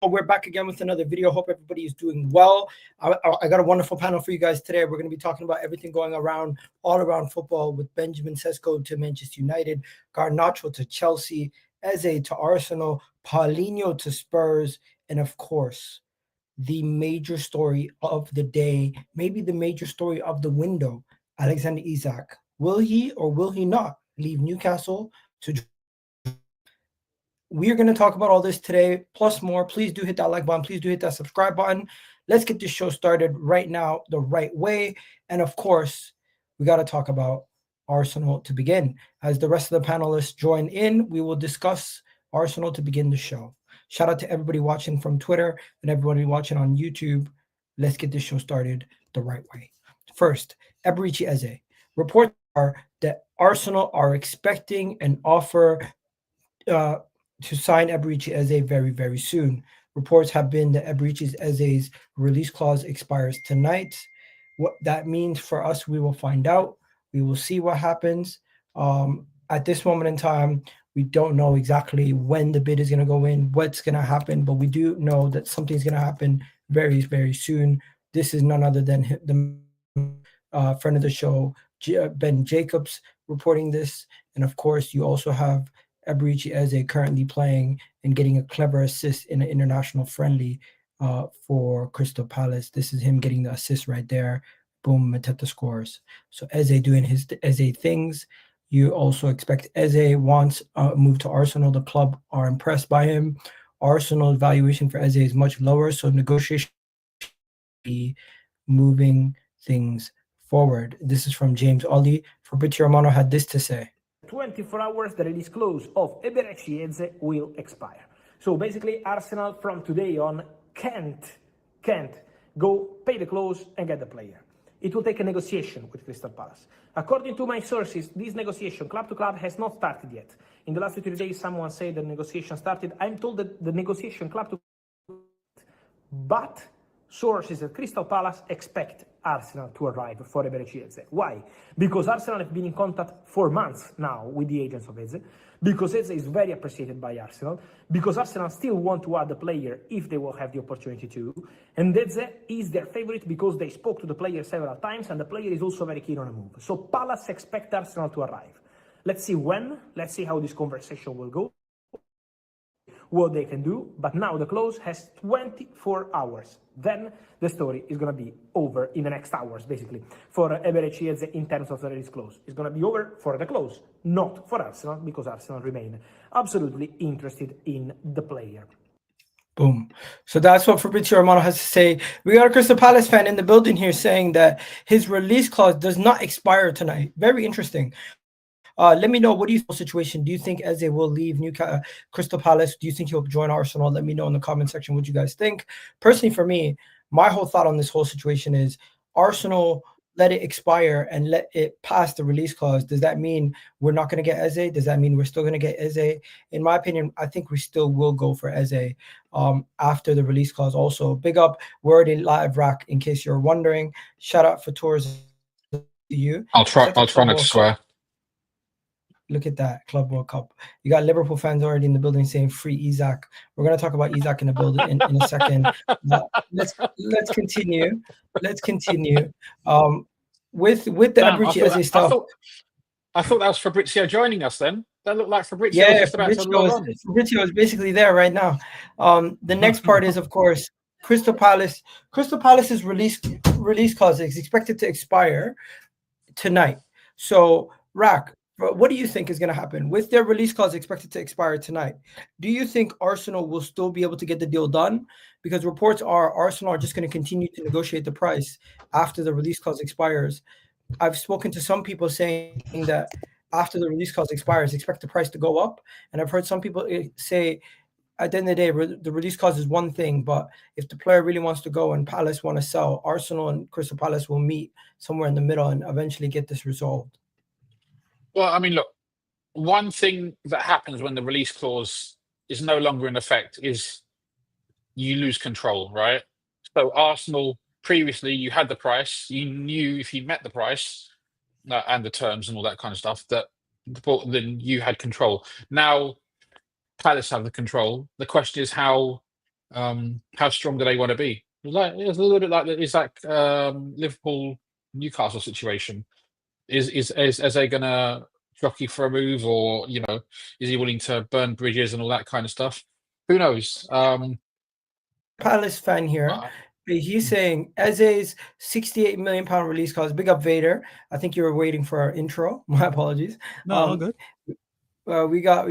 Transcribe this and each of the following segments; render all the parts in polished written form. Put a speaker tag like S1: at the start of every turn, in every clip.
S1: football. We're back again with another video. Hope everybody is doing well. I got a wonderful panel for you guys today. We're going to be talking about everything going around, all around football, with Benjamin Sesko to Manchester United, Garnacho to Chelsea, Eze to Arsenal, Palhinha to Spurs, and of course, the major story of the day, maybe the major story of the window, Alexander Isak. Will he or will he not leave Newcastle to... We are going to talk about all this today, plus more. Please do hit that like button. Please do hit that subscribe button. Let's get this show started right now the right way. And of course, we got to talk about Arsenal to begin. As the rest of the panelists join in, we will discuss Arsenal to begin the show. Shout out to everybody watching from Twitter and everybody watching on YouTube. Let's get this show started the right way. First, Eberechi Eze. Reports are that Arsenal are expecting an offer to sign Eberechi Eze very, very soon. Reports have been that Eberechi Eze's release clause expires tonight. What that means for us, we will find out. We will see what happens. At this moment in time, we don't know exactly when the bid is going to go in, what's going to happen, but we do know that something's going to happen very, very soon. This is none other than the friend of the show, Ben Jacobs, reporting this. And of course, you also have Eberechi Eze currently playing and getting a clever assist in an international friendly for Crystal Palace. This is him getting the assist right there. Boom, Mateta scores. So Eze doing his Eze things. You also expect Eze wants a move to Arsenal. The club are impressed by him. Arsenal's valuation for Eze is much lower, so negotiation be moving things forward. This is from James Ollie. Fabrizio Romano had this to say.
S2: 24 hours, the release clause of Eberechi Eze will expire. So basically, Arsenal from today on can't go pay the clause and get the player. It will take a negotiation with Crystal Palace. According to my sources, this negotiation, club to club, has not started yet. In the last 2 days, someone said the negotiation started. I'm told that the negotiation club to club, but sources at Crystal Palace expect Arsenal to arrive for Eberechi Eze. Why? Because Arsenal have been in contact for months now with the agents of Eze, because Eze is very appreciated by Arsenal, because Arsenal still want to add the player if they will have the opportunity to, and Eze is their favorite because they spoke to the player several times, and the player is also very keen on a move. So Palace expect Arsenal to arrive. Let's see when, let's see how this conversation will go, what they can do, but now the clause has 24 hours. Then the story is going to be over in the next hours, basically, for Eberechi Eze in terms of the release clause. It's going to be over for the clause, not for Arsenal, because Arsenal remain absolutely interested in the player.
S1: Boom. So that's what Fabrizio Romano has to say. We got a Crystal Palace fan in the building here saying that his release clause does not expire tonight. Very interesting. Let me know, what do you think of the situation? Do you think Eze will leave Crystal Palace? Do you think he'll join Arsenal? Let me know in the comment section what you guys think. Personally, for me, my whole thought on this whole situation is Arsenal let it expire and let it pass the release clause. Does that mean we're not going to get Eze? Does that mean we're still going to get Eze? In my opinion, I think we still will go for Eze after the release clause. Also, big up, we're already live, Rack, in case you're wondering. Shout out for tours to you.
S3: I'll try not to swear.
S1: Look at that, Club World Cup. You got Liverpool fans already in the building saying free Isak. We're going to talk about Isak in the building in a second. Let's continue. Let's continue. With the Eberechi Eze stuff.
S3: I thought that was Fabrizio joining us then. That looked like Fabrizio.
S1: Yeah, Fabrizio is basically there right now. The next part is, of course, Crystal Palace. Crystal Palace's release clause is expected to expire tonight. So, Rack, what do you think is going to happen with their release clause expected to expire tonight? Do you think Arsenal will still be able to get the deal done? Because reports are Arsenal are just going to continue to negotiate the price after the release clause expires. I've spoken to some people saying that after the release clause expires, expect the price to go up. And I've heard some people say at the end of the day, the release clause is one thing, but if the player really wants to go and Palace want to sell, Arsenal and Crystal Palace will meet somewhere in the middle and eventually get this resolved.
S3: Well, I mean, look, one thing that happens when the release clause is no longer in effect is you lose control, right? So Arsenal, previously, you had the price. You knew if you met the price and the terms and all that kind of stuff, then you had control. Now, Palace have the control. The question is how How strong do they want to be? It's a little bit like Liverpool Newcastle situation. Is they gonna jockey for a move, or is he willing to burn bridges and all that kind of stuff? Who knows?
S1: Palace fan here. He's saying Eze's £68 million release clause. Big up Vader. I think you were waiting for our intro. My apologies.
S4: No, all good.
S1: We got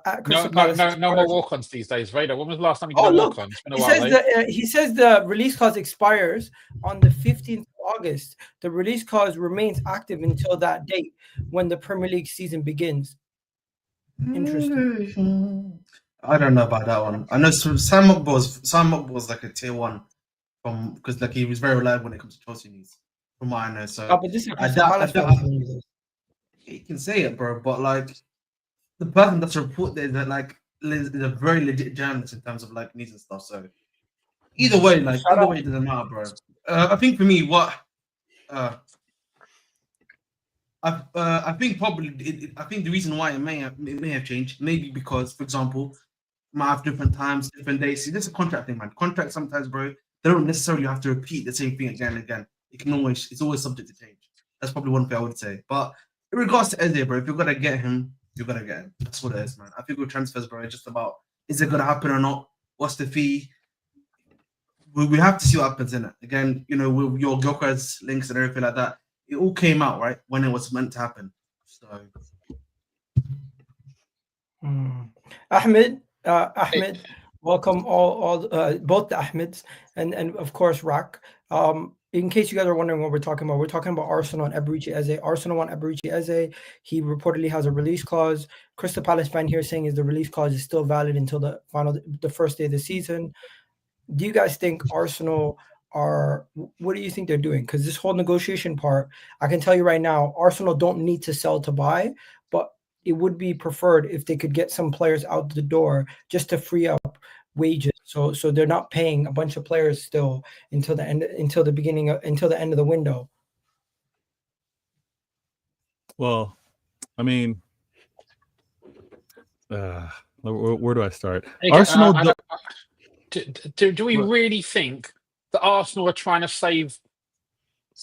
S1: at Crystal Palace.
S3: No more walk-ons these days, Vader. When was the last time you did a walk-on? It's been a while.
S1: He says the release clause expires on the 15th of August. The release clause remains active until that date when the Premier League season begins. Interesting.
S5: I don't know about that one. I know Sam Mokba was like a tier 1 because like he was very reliable when it comes to Chelsea needs, from what I know. So
S1: but this is
S5: he can say it, bro. But like the person that's reported that like is a very legit journalist in terms of like needs and stuff. So either way, it doesn't matter, bro. I think for me, I think probably I think the reason why it may have changed maybe because, for example, might have different times, different days. See, this is a contract thing, man. Contracts sometimes, bro, they don't necessarily have to repeat the same thing again and again. It's always subject to change. That's probably one thing I would say. But in regards to Eze, bro, if you're gonna get him, you're gonna get him. That's what it is, man. I think with transfers, bro, it's just about is it gonna happen or not? What's the fee? We have to see what happens in it. Again, with your Gyoka's links and everything like that, it all came out right when it was meant to happen. So,
S1: Ahmed, welcome all both the Ahmeds and of course Rak. In case you guys are wondering what we're talking about Arsenal and Eberechi Eze. Arsenal want Eberechi Eze. He reportedly has a release clause. Crystal Palace fan here saying the release clause is still valid until the first day of the season. Do you guys think Arsenal what do you think they're doing? Because this whole negotiation part, I can tell you right now, Arsenal don't need to sell to buy, but it would be preferred if they could get some players out the door just to free up wages. So they're not paying a bunch of players still until the end of the window.
S4: Well, I mean, where do I start? Arsenal.
S3: Do we really think that Arsenal are trying to save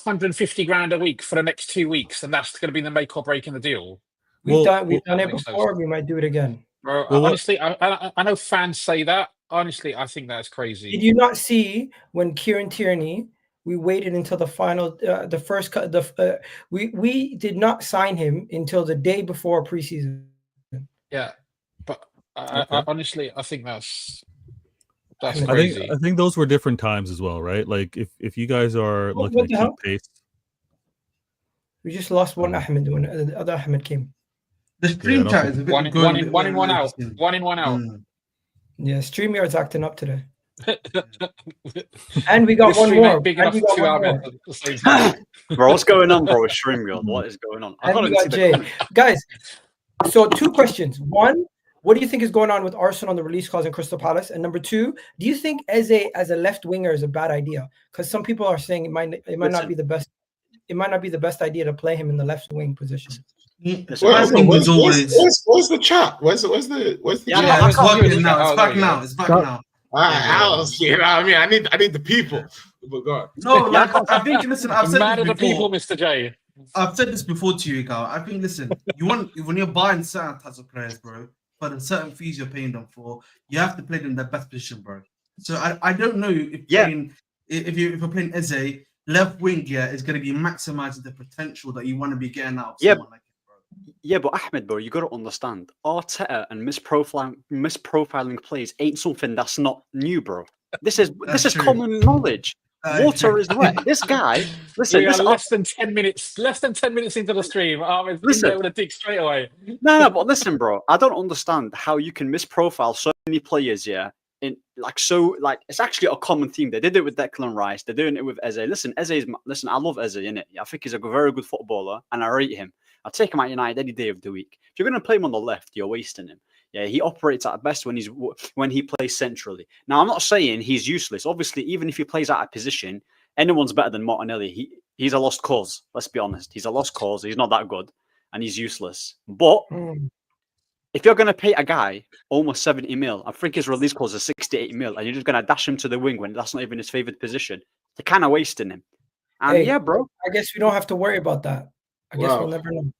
S3: 150 grand a week for the next 2 weeks, and that's going to be the make or break in the deal?
S1: We've done it before. We might do it again.
S3: Bro, honestly, I know fans say that. Honestly, I think that's crazy.
S1: Did you not see when Kieran Tierney? We waited until the final, we did not sign him until the day before preseason.
S3: Yeah, but honestly, I think that's crazy.
S4: I think those were different times as well, right? Like if you guys are looking to keep pace.
S1: We just lost one Ahmed when the other Ahmed came.
S5: The stream chat is a bit
S3: one in, one out. One in, one out.
S1: Yeah, StreamYard's acting up today. And we got one more.
S3: Big enough for 2 hours.
S6: Bro, what's going on, bro? With StreamYard, what is going on?
S1: And we got Jay. Guys, so 2 questions. One, what do you think is going on with Arsenal on the release clause in Crystal Palace? And number 2, do you think Eze as a left winger is a bad idea? Because some people are saying it might not be the best. It might not be the best idea to play him in the left wing position.
S7: Where's the chat? Where's the
S5: yeah, it's working now. It's back now. It's back now.
S7: I need the people. But God.
S5: No, like I think listen, I've said
S3: this
S5: before.
S3: The people, Mr. J.
S5: I've said this before to you, Gal. I think listen, when you're buying certain types of players, bro, for the certain fees you're paying them for, you have to play them in their best position, bro. So I don't know if you're playing Eze, left wing is going to be maximizing the potential that you want to be getting out of someone like it, bro.
S6: Yeah, but Ahmed, bro, you got to understand, Arteta and misprofiling plays ain't something that's not new, bro. This is common knowledge. Water is wet. This guy, listen.
S3: Less than 10 minutes into the stream. Listen, able to dig straight away.
S6: No, but listen, bro. I don't understand how you can misprofile so many players. Yeah, it's actually a common theme. They did it with Declan Rice. They're doing it with Eze. Listen, I love Eze, innit? I think he's a very good footballer, and I rate him. I'll take him at United any day of the week. If you're going to play him on the left, you're wasting him. Yeah, he operates at best when he plays centrally. Now, I'm not saying he's useless. Obviously, even if he plays out of position, anyone's better than Martinelli. He's a lost cause. Let's be honest. He's a lost cause. He's not that good, and he's useless. But if you're going to pay a guy almost 70 mil, I think his release clause is 68 mil, and you're just going to dash him to the wing when that's not even his favoured position, they're kind of wasting him. And
S1: Hey,
S6: yeah, bro.
S1: I guess we don't have to worry about that. I guess we'll never know.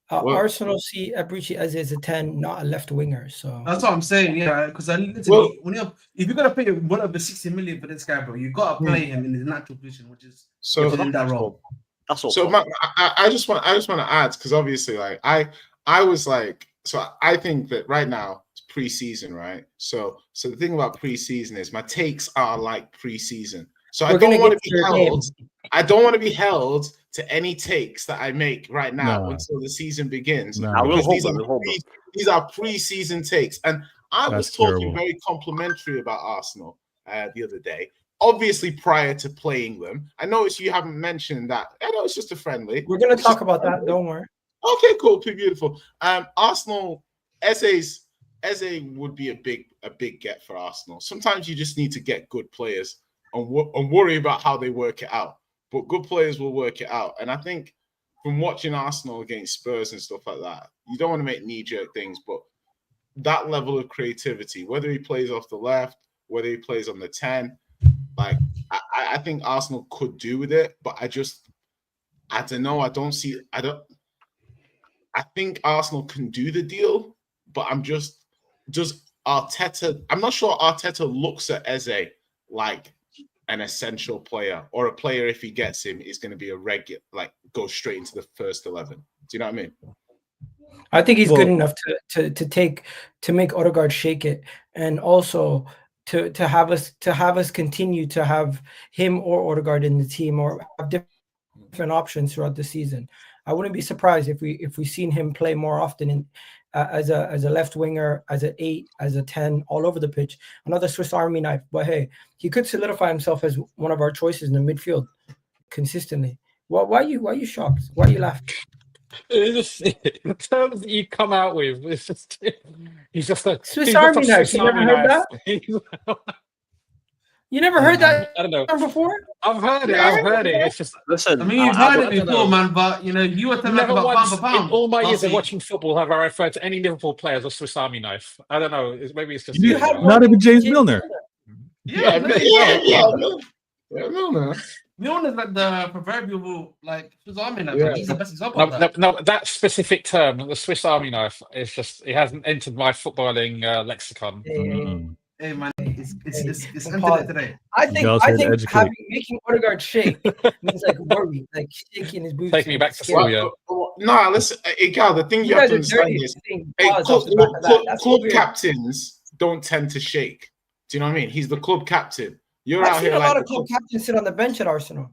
S7: Well-
S1: Arsenal see Eberechi Eze as a 10, not a left winger. So
S5: That's what I'm saying, yeah. Because if you're gonna pay well over 60 million for this guy, bro, you gotta play him in his natural position, which is
S7: So
S5: in that role.
S6: That's all.
S7: So I just want to add, because obviously, like I was like, so I think that right now it's preseason, right? So the thing about preseason is my takes are like preseason. So I don't want to be held. I don't want to be held to any takes that I make right now until the season begins. Because these are preseason takes, and I was talking very complimentary about Arsenal the other day. Obviously, prior to playing them, I noticed you haven't mentioned that. I know it's just a friendly.
S1: We're gonna talk about that. Don't worry.
S7: Okay, cool, beautiful. Arsenal, Eze would be a big get for Arsenal. Sometimes you just need to get good players and worry about how they work it out. But good players will work it out. And I think from watching Arsenal against Spurs and stuff like that, you don't want to make knee-jerk things, but that level of creativity, whether he plays off the left, whether he plays on the 10, like I think Arsenal could do with it, but I don't know. I think Arsenal can do the deal, but I'm just Arteta. I'm not sure Arteta looks at Eze like an essential player, or a player, if he gets him, is going to be a regular, like go straight into the first 11. Do you know what I mean?
S1: I think he's good enough to make Odegaard shake it, and also to have us continue to have him or Odegaard in the team, or have different options throughout the season. I wouldn't be surprised if we seen him play more often as a left winger, as an 8, as a 10, all over the pitch. Another Swiss Army knife. But hey, he could solidify himself as one of our choices in the midfield consistently. Why are you shocked? Why are you laughing?
S3: The terms that you come out with, it's just he's just a
S1: Swiss Army knife. You never heard that? You never heard that?
S3: I don't know.
S1: Before?
S3: I've heard it. It's just,
S6: listen.
S5: I mean, you've heard it before, man. But you were telling me about pound for pound.
S3: In all my years of watching football, have I referred to any Liverpool players as Swiss Army knife? I don't know. Maybe it's just
S4: not even James Milner.
S5: Yeah.
S7: Milner.
S5: Milner's like the proverbial Swiss Army knife. He's the best example of that.
S3: No, that specific term, the Swiss Army knife, is just it hasn't entered my footballing lexicon.
S5: Hey man, it's entered today.
S1: I think making Odegaard shake means like worry, like shaking his boots.
S3: Take me back to school, yeah.
S7: No, listen, Gal, the thing you have to understand is club captains don't tend to shake. Do you know what I mean? He's the club captain. You're
S1: I've
S7: out
S1: seen
S7: here
S1: a lot
S7: like
S1: of club captains sit on the bench at Arsenal.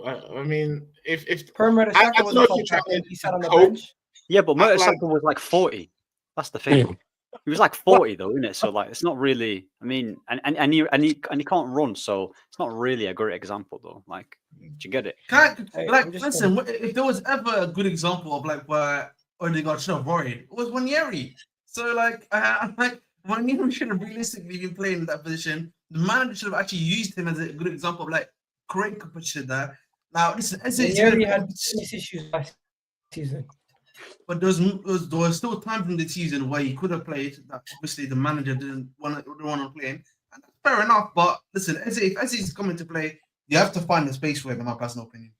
S7: I mean, if
S1: Mertesacker was a club captain, he sat on the bench.
S6: Yeah, but Mertesacker was like 40. That's the thing. He was like 40 though, isn't it? So like, it's not really. I mean, and he can't run, so it's not really a great example though. Like, do you get it?
S5: Listen, if there was ever a good example of like where Odegaard should have worried, it was Ranieri. So like Ranieri should have realistically been playing in that position. The manager should have actually used him as a good example of like great competition there. Now, listen,
S1: Ranieri had these issues last season.
S5: But there was still times in the season where he could have played. That obviously the manager didn't want to play him. And that's fair enough. But listen, if Eze's coming to play, you have to find a space for him, in my personal opinion.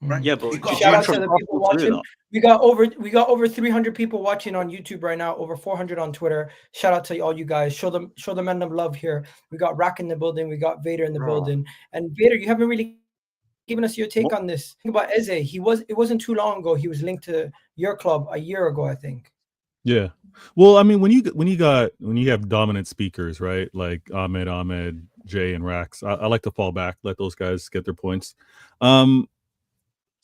S5: Right?
S6: Yeah, but
S1: shout out to the people watching. We got over 300 people watching on YouTube right now, over 400 on Twitter. Shout out to all you guys. Show them love here. We got Rack in the building. We got Vader in the building. And Vader, you haven't really giving us your take on this. Think about Eze. It wasn't too long ago. He was linked to your club a year ago, I think.
S4: Yeah. Well, I mean, when you have dominant speakers, right? Like Ahmed, Jay, and Rax, I like to fall back, let those guys get their points.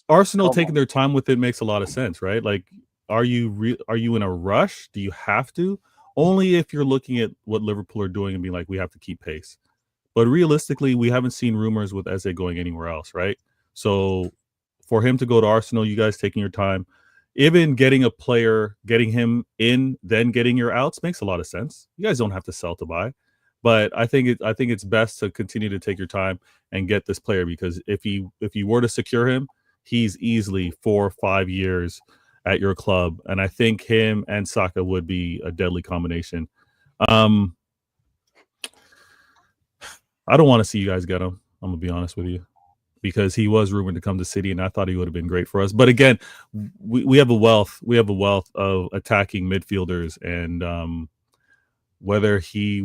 S4: Arsenal taking their time with it makes a lot of sense, right? Like, are you in a rush? Do you have to? Only if you're looking at what Liverpool are doing and being like, we have to keep pace. But realistically, we haven't seen rumors with Eze going anywhere else, right? So for him to go to Arsenal, you guys taking your time, even getting a player, getting him in, then getting your outs makes a lot of sense. You guys don't have to sell to buy. But I think it's best to continue to take your time and get this player, because if you were to secure him, he's easily 4 or 5 years at your club, and I think him and Saka would be a deadly combination. I don't want to see you guys get him. I'm gonna be honest with you, because he was rumored to come to City, and I thought he would have been great for us. But again, we have a wealth of attacking midfielders, and whether it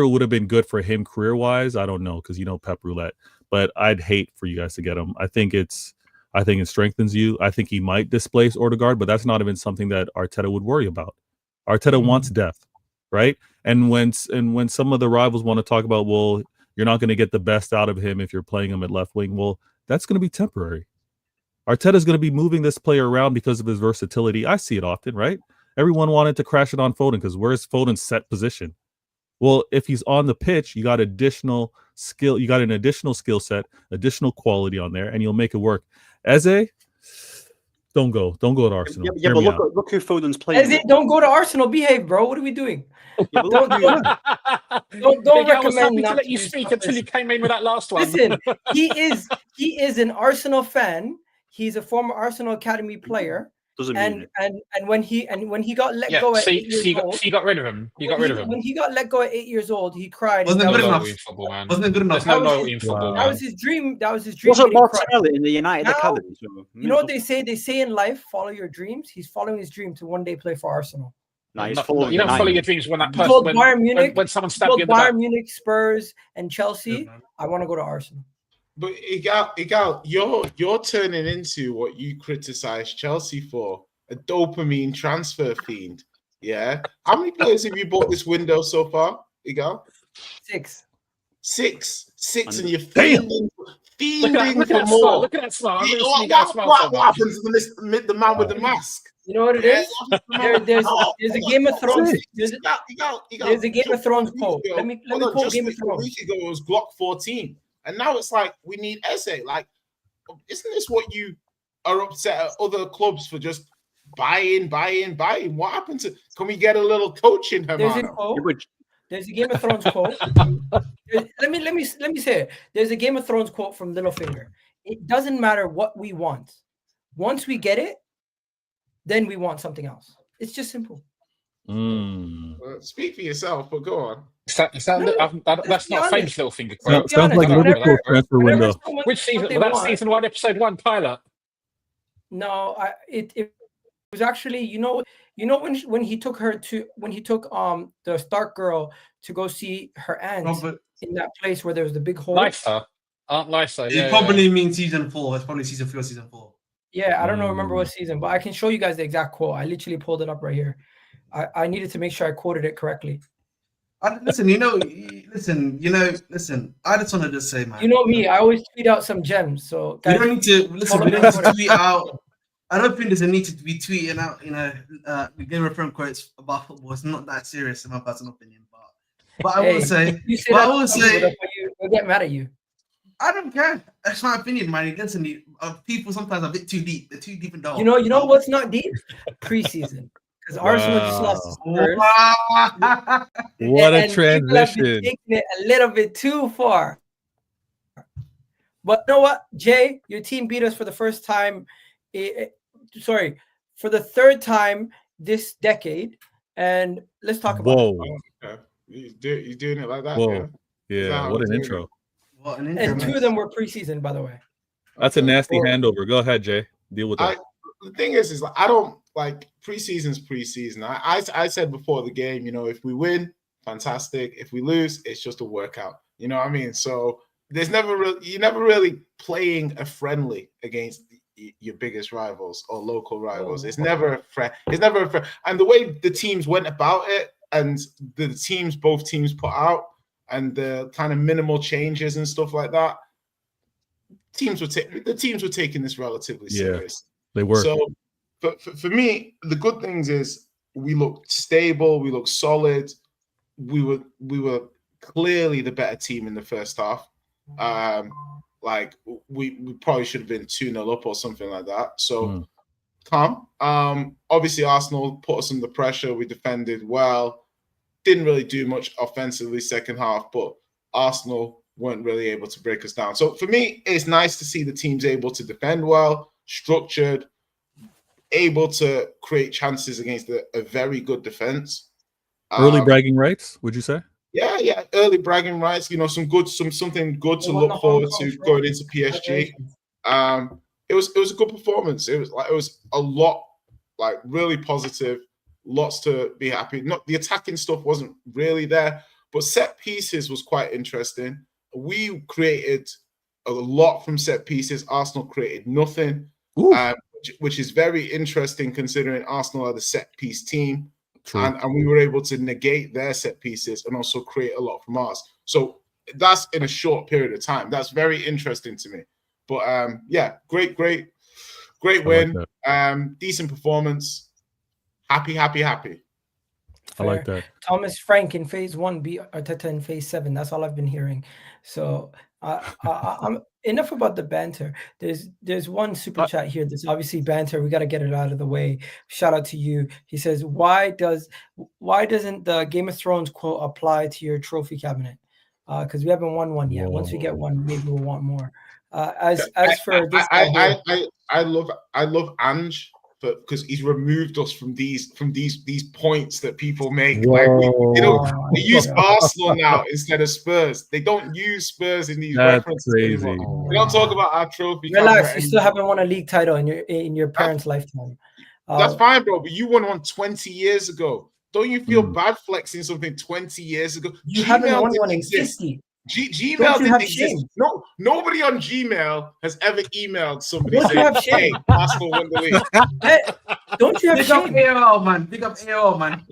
S4: would have been good for him career wise, I don't know, because Pep Roulette. But I'd hate for you guys to get him. I think it strengthens you. I think he might displace Odegaard, but that's not even something that Arteta would worry about. Arteta wants depth, right? And when some of the rivals want to talk about, well, you're not going to get the best out of him if you're playing him at left wing, well, that's going to be temporary. Arteta's going to be moving this player around because of his versatility. I see it often, right? Everyone wanted to crash it on Foden because where's Foden's set position? Well, if he's on the pitch, you got additional skill. You got an additional skill set, additional quality on there, and you'll make it work. Eze, don't go to Arsenal.
S6: Yeah, but look who Foden's playing.
S1: Eze, don't go to Arsenal. Behave, bro. What are we doing?
S6: Yeah,
S1: Don't
S3: I was happy
S1: recommend
S3: to
S1: not
S3: let you
S1: to
S3: speak
S1: stop
S3: until
S1: this.
S3: you came in with that last one.
S1: Listen, he is an Arsenal fan. He's a former Arsenal academy player.
S6: Doesn't mean
S1: And
S6: it.
S1: when he got let go at 8 years old,
S3: you got rid of him. You got rid of him.
S1: when he got let go at 8 years old, he cried.
S5: Wasn't
S1: That
S5: good
S1: was-
S5: enough.
S3: Loyalty in football, man.
S5: Wasn't it good enough?
S3: There's no
S1: That was
S3: loyalty in football,
S1: That
S3: man.
S1: was his dream. That was his dream.
S6: Wasn't
S1: and he cried.
S6: Martinelli in the United
S1: Now,
S6: Academy? So,
S1: You know what they say? They say in life, follow your dreams. He's following his dream to one day play for Arsenal.
S6: Nah, he's
S3: No,
S6: following
S3: you don't
S6: United.
S3: follow your dreams when that
S1: He
S3: person
S1: told Bayern Munich,
S3: when someone
S1: he
S3: stabbed
S1: told
S3: you in the back.
S1: Bayern Munich, Spurs, and Chelsea,
S5: Good, man.
S1: I want to go to Arsenal.
S7: But Igal, you're turning into what you criticize Chelsea for, a dopamine transfer fiend. Yeah. How many players have you bought this window so far, Igal?
S1: 6.
S7: Six, and you're
S4: Damn.
S7: fiending
S3: Look
S7: for
S3: at that smile.
S7: more.
S3: Look at that smile. I've never seen
S7: What,
S3: you get a smile so
S7: what
S3: much.
S7: happens to the man with the mask?
S1: You know what it is? There's a Game of Thrones. There's a Game of Thrones quote. Let me quote Game of
S7: A
S1: Thrones.
S7: week ago, it was Glock 14, and now it's like we need Eze. Like, isn't this what you are upset at other clubs for just buying? What happened to? Can we get a little coaching,
S1: There's a
S7: Hermano?
S1: quote. There's a Game of Thrones quote. Let me say it. There's a Game of Thrones quote from Littlefinger. It doesn't matter what we want. Once we get it, then we want something else. It's just simple.
S7: Speak for yourself, but go on.
S3: That's not a famous little finger
S1: Let's
S3: quote.
S1: be honest,
S4: like
S1: whenever-
S4: Liverpool transfer
S1: whenever
S4: window.
S1: someone
S3: Which
S1: says
S3: season?
S1: what they
S3: Well, that's
S1: want-
S3: season 1, episode 1 pilot.
S1: No, it was actually when he took the Stark girl to go see her aunt
S5: Robert,
S1: in that place where there was the big hole.
S3: Lysa. Aunt Lysa.
S5: it
S3: Yeah,
S5: probably means season 4. It's probably season 3 or season 4.
S1: Yeah, I don't remember what season, but I can show you guys the exact quote. I literally pulled it up right here. I needed to make sure I quoted it correctly.
S5: Listen. I just want to just say, man.
S1: You know me, I always tweet out some gems. So
S5: We
S1: guys,
S5: don't need to listen.
S1: follow
S5: We
S1: me
S5: don't
S1: on
S5: need to
S1: Twitter.
S5: tweet out. I don't think there's a need to be tweeting out. The Game of Thrones quotes about football. It's not that serious, in my personal opinion. But I will say,
S1: you say
S5: but
S1: that
S5: I will
S1: to people,
S5: say,
S1: they'll get mad at you.
S5: I don't care. That's my opinion, man. Listen, people sometimes are a bit too deep. They're too deep in the hole.
S1: You know what's not deep? Preseason. Because Arsenal just lost to Spurs.
S4: What a
S1: and people have been
S4: transition.
S1: taking it a little bit too far. But you know what, Jay? Your team beat us for the first time. For the third time this decade. And let's talk about it.
S4: Whoa.
S7: Okay. You're doing it like that.
S4: Whoa.
S7: Yeah.
S4: Yeah, what an
S7: Doing
S4: intro.
S5: What an
S1: And two of them were preseason, by the way.
S4: That's a nasty
S1: Or-
S4: handover. Go ahead, Jay. Deal with that.
S7: The thing is like I don't like preseason's preseason. I said before the game, if we win, fantastic. If we lose, it's just a workout. You know what I mean? So you're never really playing a friendly against your biggest rivals or local rivals. It's never a friend. And the way the teams went about it, and both teams put out, and the kind of minimal changes and stuff like that, the teams were taking this relatively serious.
S4: They were.
S7: So for me, the good things is we looked stable, we looked solid. We were clearly the better team in the first half. Like we probably should have been 2-0 up or something like that. So calm. Obviously Arsenal put us under pressure. We defended well. Didn't really do much offensively second half, but Arsenal weren't really able to break us down. So for me, it's nice to see the teams able to defend well, structured. able to create chances against a very good defense.
S4: Early bragging rights, would you say?
S7: Yeah, early bragging rights. You know, something good to look forward to going into PSG. It was a good performance. It was a lot, like really positive. Lots to be happy. Not the attacking stuff wasn't really there, but set pieces was quite interesting. We created a lot from set pieces. Arsenal created nothing, which is very interesting considering Arsenal are the set piece team. And we were able to negate their set pieces and also create a lot from ours. So that's in a short period of time. That's very interesting to me. But yeah, great win. Like decent performance. Happy.
S1: Fair.
S4: I like that.
S1: Thomas Frank in phase 1, beat Arteta in phase 7. That's all I've been hearing. So I'm enough about the banter. There's one super chat here that's obviously banter. We got to get it out of the way. Shout out to you. He says, why doesn't the Game of Thrones quote apply to your trophy cabinet? Because we haven't won one yet. Once we get one, maybe we'll want more. As for this,
S7: I love Ange, because he's removed us from these points that people make. Like they use Arsenal now instead of Spurs. They don't use Spurs in these references anymore. They don't talk about our trophy.
S1: Relax, you still haven't won a league title in your parents' lifetime.
S7: That's fine, bro. But you won one 20 years ago. Don't you feel bad flexing something 20 years ago?
S1: You haven't won one in 50.
S7: Gmail didn't exist. No, nobody on Gmail has ever emailed somebody saying, "Hey, Arsenal won the league."
S1: Don't you have shame?
S5: Big up AOL, man. Big up AOL, man.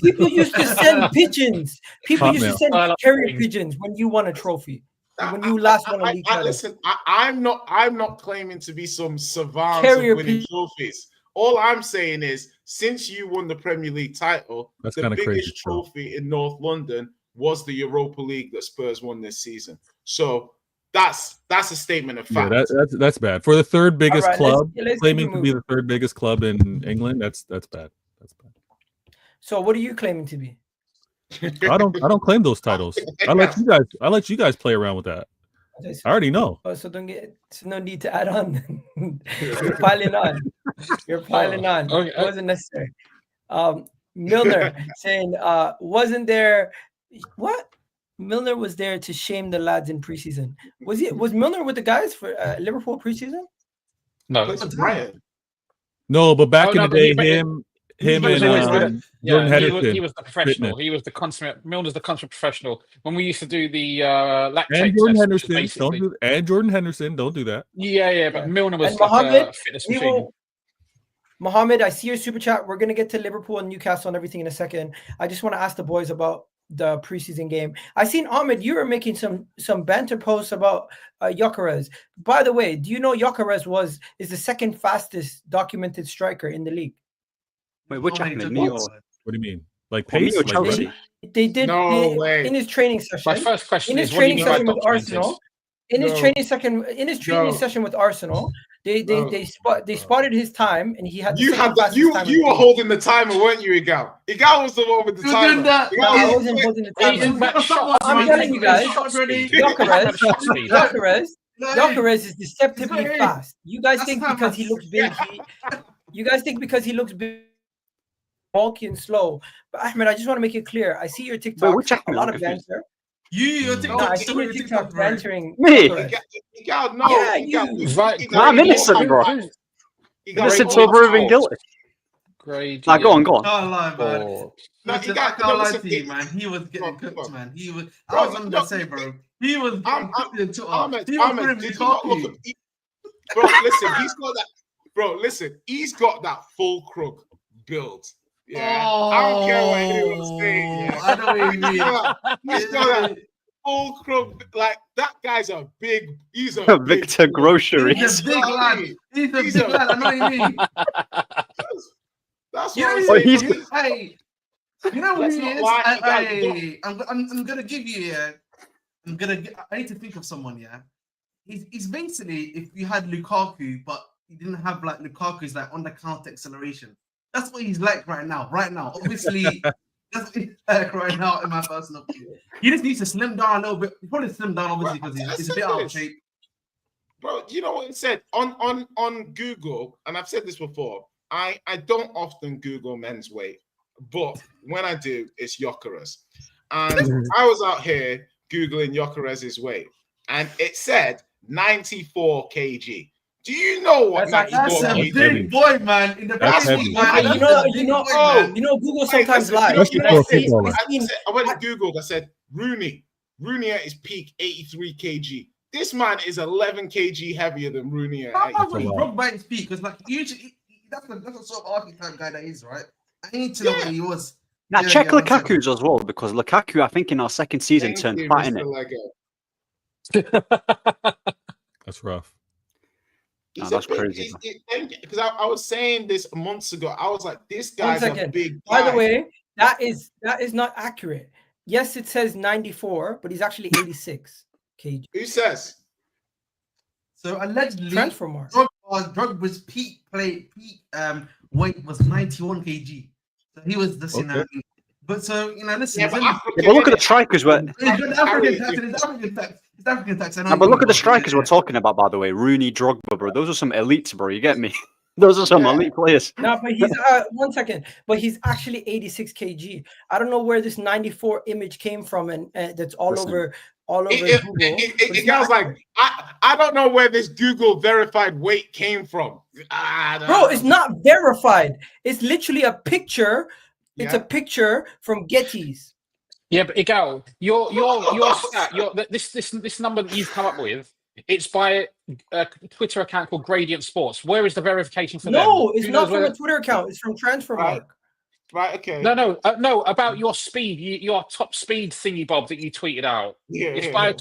S1: People used to send pigeons. People used to send carrier pigeons when you won a trophy. When you last won a league title.
S7: Listen, I'm not claiming to be some savant of winning trophies. All I'm saying is, since you won the Premier League title, the biggest trophy in North London was the Europa League that Spurs won this season. So that's a statement of fact.
S4: Yeah, that's bad. For the third biggest club, claiming to be the third biggest club in England, that's bad. That's bad.
S1: So what are you claiming to be?
S4: I don't claim those titles. I let you guys play around with that. I already know.
S1: Oh, so no need to add on. You're piling on. You're piling on. Okay. It wasn't necessary. Milner saying, wasn't there what? Milner was there to shame the lads in preseason. Was Milner with the guys for Liverpool preseason?
S3: No.
S4: No, but back in the day, him and Jordan Henderson.
S3: He was the professional. Fitness. He was the consummate. Milner's the consummate professional. When we used to do the lactate test,
S4: Jordan Henderson, don't do that.
S3: Yeah, but Milner was
S1: Mohammed,
S3: fitness machine.
S1: Mohammed, I see your super chat. We're gonna get to Liverpool and Newcastle and everything in a second. I just want to ask the boys about the preseason game. I seen Ahmed, you were making some banter posts about Gyökeres. By the way, do you know Gyökeres is the second fastest documented striker in the league?
S6: Wait, which Ahmed? Me or
S4: what do you mean? Like pace?
S6: Or Chelsea?
S1: They did in his training session.
S3: My first question
S1: is, what do you mean by documented? In his training session with Arsenal, they spotted his time, and he had.
S7: You were holding the timer, weren't you, Igal? Igal was the one with the timer.
S1: I wasn't holding the timer. I'm telling you guys, Gyökeres is deceptively fast. You guys think because he looks big, bulky and slow. But Ahmed, I just want to make it clear. I see your TikTok. A lot of banter.
S5: Your TikTok.
S1: I see your TikTok bantering.
S6: Me?
S1: I'm
S6: innocent, bro. Innocent over even guilty.
S3: Great.
S6: Go on.
S5: Can't lie, man. I can't lie to you, man. He was getting cooked, man. I was on the same, bro. He was getting cooked in Twitter. He was pretty cocky.
S7: Bro, listen, he's got that full crook build. Yeah, I don't care what anyone's saying. Yeah.
S5: I know what you mean.
S7: He's got that full crook. Like that guy's he's a
S6: Victor Grocery.
S5: He's a big lad. He's a big lad. I know what you mean.
S7: That's what I'm saying.
S5: Hey, you know what he is? I'm gonna give you. I need to think of someone. Yeah, he's basically if you had Lukaku, but you didn't have like Lukaku's like on the counter acceleration. That's what he's like right now. Obviously, that's what he's like right now, in my personal opinion. He just needs to slim down a little bit. He probably slim down, obviously, because he's a bit out of shape.
S7: Bro, you know what it said on Google, and I've said this before. I don't often Google men's weight, but when I do, it's Gyökeres. And I was out here Googling Gyökeres' weight, and it said 94 kg. Do you know what
S1: That's
S7: 94
S5: That's a
S7: kg
S5: big boy, man. In the
S4: That's
S5: Premier
S4: heavy.
S5: League, man.
S1: Hey,
S5: That's
S1: you know,
S5: a big
S1: you know,
S5: boy,
S7: oh,
S5: man.
S1: you know, Google
S7: Wait,
S1: sometimes
S7: listen,
S1: lies.
S4: Especially
S1: You know,
S4: for a
S1: I see-
S4: footballer.
S1: I seen-
S7: I went and Googled. I said Rooney at his peak 83 kg. This man is 11 kg heavier than Rooney.
S5: How
S7: At
S5: about when
S7: 83.
S5: he broke by his feet? Because like usually that's the sort of archetype guy that is, right? I need to know what he was.
S6: Now
S5: Yeah,
S6: check
S5: yeah, one second.
S6: Lukaku's as well, because Lukaku, I think in our second season
S7: Thank
S6: turned
S7: you,
S6: fat in
S7: Mr.
S6: it.
S7: Lego.
S4: That's rough.
S6: No, that's crazy.
S7: Because I was saying this months ago. I was like, this
S1: One
S7: guy's a
S1: second.
S7: big
S1: By
S7: guy.
S1: the way, that is not accurate. Yes, it says 94, but he's actually 86 kg.
S7: Who says?
S5: So allegedly,
S1: Transfer mark.
S5: Drogba's peak weight was 91 kg. So he was the
S4: Okay.
S5: but so listen.
S7: Yeah, but
S5: it's
S7: Africa,
S6: Yeah, but look at the
S7: innit?
S6: strikers.
S5: It's African tax. It's African tax. It's African tax.
S6: But look at the strikers we're talking about, by the way. Rooney, Drogba, bro. Those are some elites, bro. You get me? Those are some
S7: Yeah.
S6: elite players.
S1: No, but he's 1 second. But he's actually 86 kg. I don't know where this 94 image came from, and that's all
S6: Listen.
S1: over Google. but it's
S7: It
S1: not
S7: was like,
S1: accurate.
S7: I don't know where this Google verified weight came from.
S1: Bro, it's not verified. It's literally a picture. It's
S7: Yeah.
S1: a picture from Getty's.
S3: Yeah, but Igal, your stat, this number that you've come up with, it's by a Twitter account called Gradient Sports. Where is the verification for them?
S1: No, it's
S3: Who
S1: not
S3: knows
S1: from
S3: where-
S1: a Twitter account. It's from Transfer
S7: Right.
S1: Mark.
S7: Right, okay.
S3: No, about your speed, your top speed thingy bob that you tweeted out.
S7: Yeah,
S3: It's
S7: yeah,
S3: by a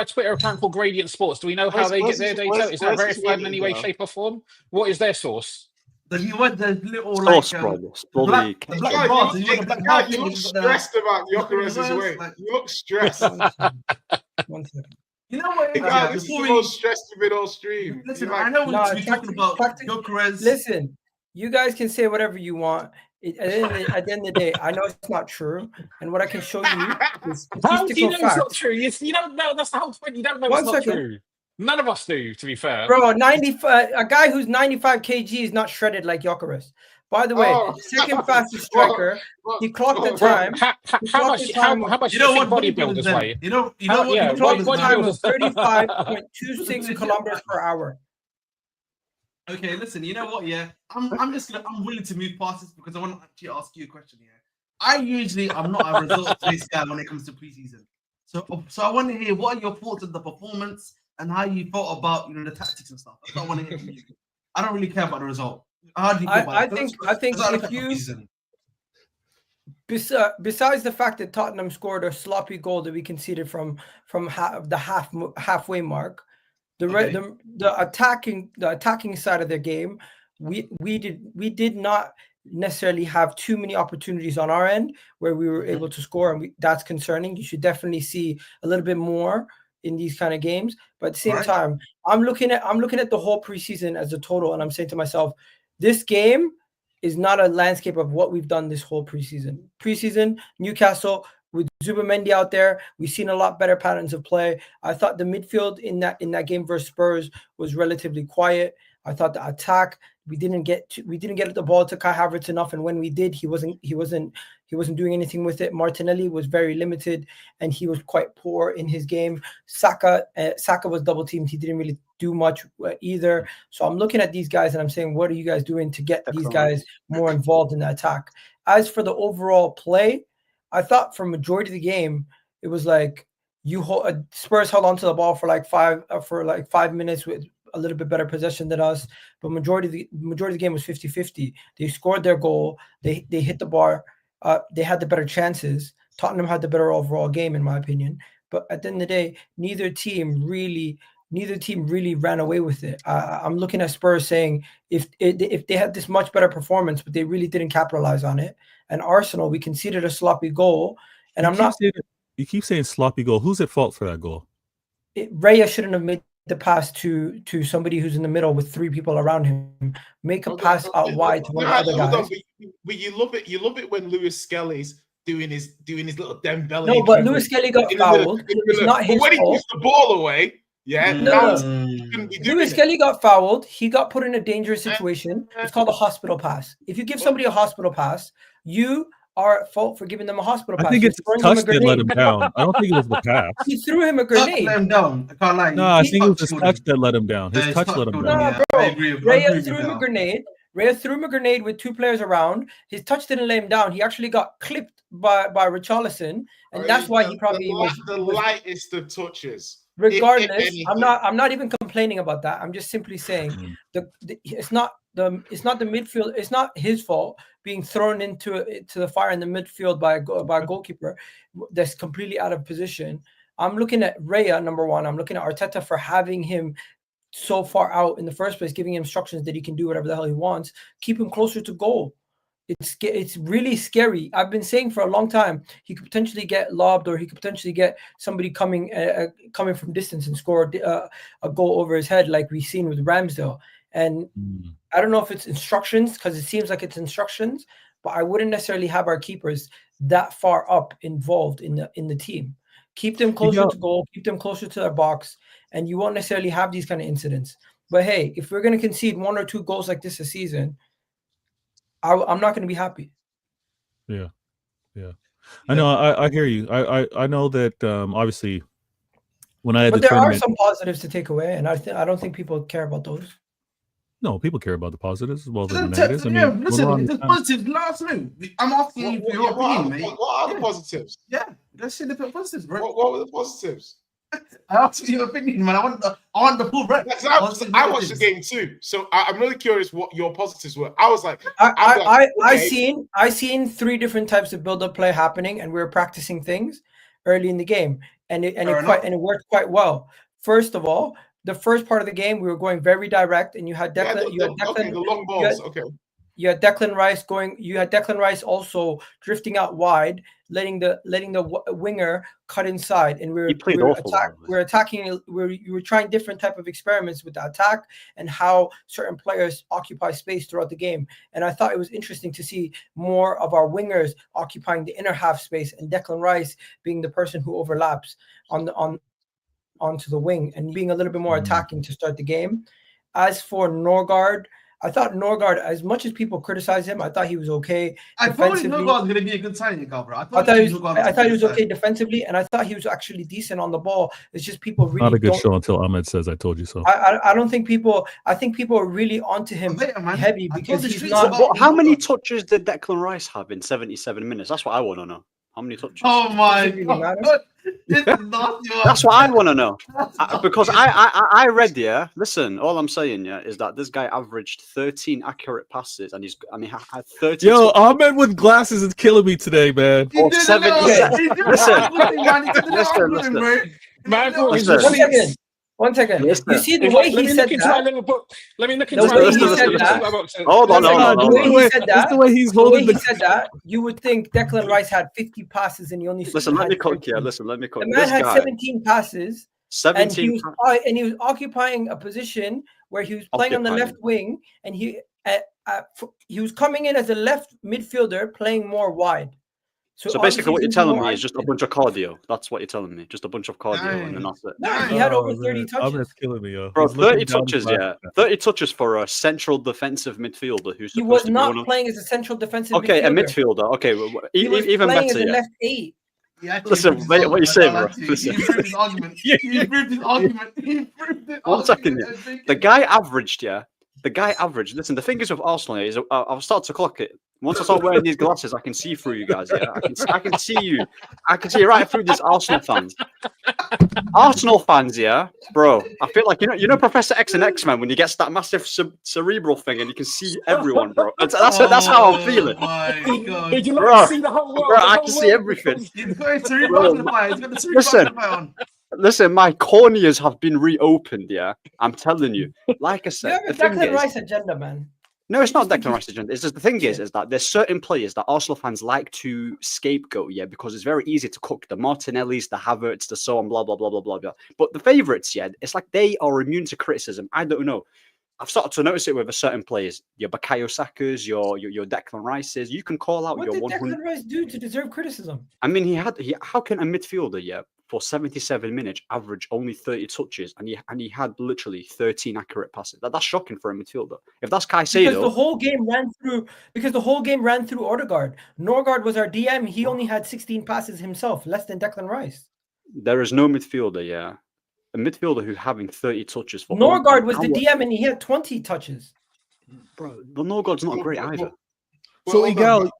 S3: Twitter account called Gradient Sports. Do we know how
S7: Where's-
S3: they
S7: where's
S3: get their
S7: this-
S3: data?
S7: where's-
S3: Is that
S7: where's this
S3: verified in
S7: wording,
S3: any way,
S7: though?
S3: shape, or form? What is their source?
S5: So you want the little
S6: Sauce,
S5: like
S6: bro.
S5: the
S6: Bloody
S5: black
S7: God,
S5: bars. You want the black bars.
S7: you look
S5: with the-
S7: stressed about Gyökeres'
S5: the-
S7: weight.
S5: like-
S7: You look stressed.
S1: 1 second.
S5: You know what?
S7: God, this is the
S5: before we-
S7: most stressed of it all stream.
S5: Listen,
S7: You're like,
S5: I know
S1: Nah,
S5: we're talking about Gyökeres.
S1: Listen, you guys can say whatever you want. At the end of the day, I know it's not true, and what I can show you is
S3: How do you
S1: statistical
S3: know it's not
S1: facts.
S3: true? You don't know. That's the whole point. You don't know
S1: 1
S3: it's not
S1: second.
S3: true. None of us do, to be fair.
S1: Bro, 95. A guy who's 95 kg is not shredded like Gyökeres. By the way,
S7: Oh.
S1: second fastest striker. He clocked the time.
S3: How much? How much?
S5: You know what
S3: bodybuilders
S5: bodybuilders
S3: weigh?
S5: then? You know
S3: How-
S5: what
S3: yeah,
S1: He clocked
S5: bodybuilders
S1: the
S3: what-
S1: time
S5: then?
S1: of 35.26 kilometers per hour.
S5: Okay, listen. You know what? Yeah, I'm willing to move past this because I want to actually ask you a question here. I'm not a results-based guy when it comes to preseason. So I want to hear what are your thoughts on the performance and how you thought about the tactics and stuff. That's what I want to hear from you. I don't really care about the result. How do you feel about
S1: I
S5: it?
S1: think
S5: Let's look
S1: if
S5: at the
S1: you
S5: preseason.
S1: besides the fact that Tottenham scored a sloppy goal that we conceded from the halfway mark, the attacking side of the game, we did not necessarily have too many opportunities on our end where we were able to score, and that's concerning. You should definitely see a little bit more in these kind of games. But at the same time, I'm looking at the whole preseason as a total, and I'm saying to myself, this game is not a landscape of what we've done this whole preseason. Preseason, Newcastle with Zubimendi out there, we've seen a lot better patterns of play. I thought the midfield in that game versus Spurs was relatively quiet. I thought the attack, we didn't get the ball to Kai Havertz enough, and when we did, he wasn't doing anything with it. Martinelli was very limited, and he was quite poor in his game. Saka was double teamed. He didn't really do much either. So I'm looking at these guys and I'm saying, what are you guys doing to get these guys more involved in the attack? As for the overall play, I thought for majority of the game, it was like Spurs held onto the ball for like 5 minutes with a little bit better possession than us, but majority of the game was 50-50. They scored their goal. They hit the bar. They had the better chances. Tottenham had the better overall game, in my opinion. But at the end of the day, neither team really ran away with it. I'm looking at Spurs saying if they had this much better performance, but they really didn't capitalize on it. And Arsenal, we conceded a sloppy goal. And
S4: you keep saying sloppy goal. Who's at fault for that goal?
S1: Raya shouldn't have made the pass to somebody who's in the middle with three people around him. Make a pass out wide to one of the other guys.
S7: But you love it. You love it when Lewis Skelly's doing his little Dembele.
S1: No, but Lewis Skelly got fouled. It's not his
S7: when he
S1: fault.
S7: gives the ball away, Yeah,
S1: No,
S7: now
S1: no.
S7: he shouldn't be doing
S1: Lewis
S7: it.
S1: Kelly got fouled. He got put in a dangerous situation. It's called a hospital pass. If you give somebody a hospital pass, you are at fault for giving them a hospital pass.
S4: I think
S1: You're
S4: it's his
S1: throwing him a
S4: touch that let
S1: grenade.
S4: him down. I don't think it was the pass.
S1: He threw him a
S5: Touch
S1: grenade.
S5: let him down. I can't lie.
S4: No, I
S5: His
S4: think it was his
S5: killed
S4: touch
S5: him.
S4: that let him down. His
S5: His
S4: touch
S5: touch
S4: let him
S5: killed
S4: down.
S5: him,
S1: Nah,
S5: yeah.
S1: bro.
S5: I agree with
S1: Raya threw
S5: you
S1: him a
S5: now.
S1: grenade. Raya threw him a grenade with 2 players around. His touch didn't lay him down. He actually got clipped by Richarlison, and that's why he probably was
S7: the lightest of touches.
S1: regardless.
S7: anything.
S1: I'm not even complaining about that. I'm just simply saying it's not the midfield. It's not his fault being thrown into the fire in the midfield by a goalkeeper that's completely out of position. I'm looking at Raya, number one. I'm looking at Arteta for having him so far out in the first place, giving him instructions that he can do whatever the hell he wants. Keep him closer to goal. It's really scary. I've been saying for a long time he could potentially get lobbed, or he could potentially get somebody coming from distance and score a goal over his head, like we've seen with Ramsdale. And I don't know if it's instructions, because it seems like it's instructions, but I wouldn't necessarily have our keepers that far up involved in the team. Keep them closer to goal, keep them closer to their box, and you won't necessarily have these kind of incidents. But hey, if we're going to concede 1 or 2 goals like this a season, I'm not going to be happy.
S4: Yeah. I know. I hear you. I know that obviously when I had
S1: But
S4: the
S1: there are
S4: tournament,
S1: some positives to take away, and I don't think people care about those.
S4: no, people care about the positives as well as the
S5: Listen,
S4: negatives. I mean,
S5: listen, the positives. Last minute, I'm asking you for your opinion, mate.
S7: What are the positives?
S5: Yeah, let's see the positives, bro.
S7: What were the positives?
S5: I asked for your opinion, man. I want the full breadth.
S7: I watched the game too, so I'm really curious what your positives were. I was like,
S1: I seen 3 different types of build-up play happening, and we were practicing things early in the game, and it worked quite well. First of all, the first part of the game, we were going very direct, and you had Declan.
S7: the long balls.
S1: You had Declan Rice going. You had Declan Rice also drifting out wide, letting the winger cut inside, and we were attacking. You were trying different type of experiments with the attack and how certain players occupy space throughout the game. And I thought it was interesting to see more of our wingers occupying the inner half space, and Declan Rice being the person who overlaps onto the wing and being a little bit more attacking to start the game. As for Norgard, I thought Norgard, as much as people criticize him, I thought he was okay.
S5: I thought Norgard was going to be a good signing, bro. I thought
S1: he was okay defensively, and I thought he was actually decent on the ball. It's just people really
S4: not a good show until Ahmed says I told you so.
S1: I don't think people. I think people are really onto him heavy because he's not.
S6: How many touches did Declan Rice have in 77 minutes? That's what I want to know. How many touches?
S5: Oh my god!
S6: That's what I want to know. Because I read, yeah. Listen, all I'm saying, yeah, is that this guy averaged 13 accurate passes, and had 30.
S4: Yo, Ahmed with glasses is killing me today, man.
S6: Or 70. Listen.
S1: One second.
S6: Listen.
S1: You see the way he said that?
S3: Let me look into my little book.
S6: Hold on.
S1: The way he said that, you would think Declan Rice had 50 passes and he only.
S6: Listen, let me cook. Yeah, listen, let me cook.
S1: The man had 17 passes.
S6: 17.
S1: And he was occupying a position where he was playing on the left wing, and he was coming in as a left midfielder, playing more wide.
S6: So basically, what you're telling me is just a bunch of cardio. That's what you're telling me. Just a bunch of cardio, and then that's it.
S1: Nah, he had over 30 touches.
S4: Ahmed's killing me, yo.
S6: Bro, 30 touches, yeah. 30 touches for a central defensive midfielder who's supposed
S1: he was
S6: to be
S1: not playing as a central defensive midfielder.
S6: Okay, a midfielder. Okay, even better.
S1: As a
S6: yeah.
S1: left 8.
S6: Listen, wait, what you saying, bro? Listen.
S5: He proved his argument. He proved his argument.
S6: 1 second, yeah. The guy averaged, yeah. Listen, the thing is with Arsenal is I'll start to clock it. Once I start wearing these glasses, I can see through you guys. Yeah, I can see you. I can see right through these Arsenal fans. Arsenal fans, yeah, bro. I feel like you know Professor X and X-Men when he gets that massive cerebral thing and you can see everyone, bro. That's how I'm feeling.
S5: My God.
S3: Did you like see the whole world?
S6: Bro, I can see everything.
S5: He's got a cerebral magnifier. He's got the cerebral magnifier on.
S6: Listen, my corneas have been reopened. Yeah, I'm telling you. Like I said,
S1: You have a Declan Rice agenda, man.
S6: No, it's not Declan Rice agenda. It's just the thing is that there's certain players that Arsenal fans like to scapegoat, yeah, because it's very easy to cook the Martinellis, the Havertz, the so on, blah blah blah blah blah blah. But the favourites, yeah, it's like they are immune to criticism. I don't know. I've started to notice it with certain players. Your Bukayo Sakas, your Declan Rices. You can call out
S1: what
S6: your
S1: did
S6: 100.
S1: Declan Rice do to deserve criticism?
S6: I mean, how can a midfielder, yeah, for 77 minutes, average only 30 touches, and he had literally 13 accurate passes. That's shocking for a midfielder. If that's Caicedo,
S1: because the whole game ran through Odegaard. Norgard was our DM. He only had 16 passes himself, less than Declan Rice.
S6: there is no midfielder, a midfielder who having 30 touches for
S1: Norgard was the DM and he had 20 touches.
S6: Bro, the Norgard's not great either.
S4: So Igal,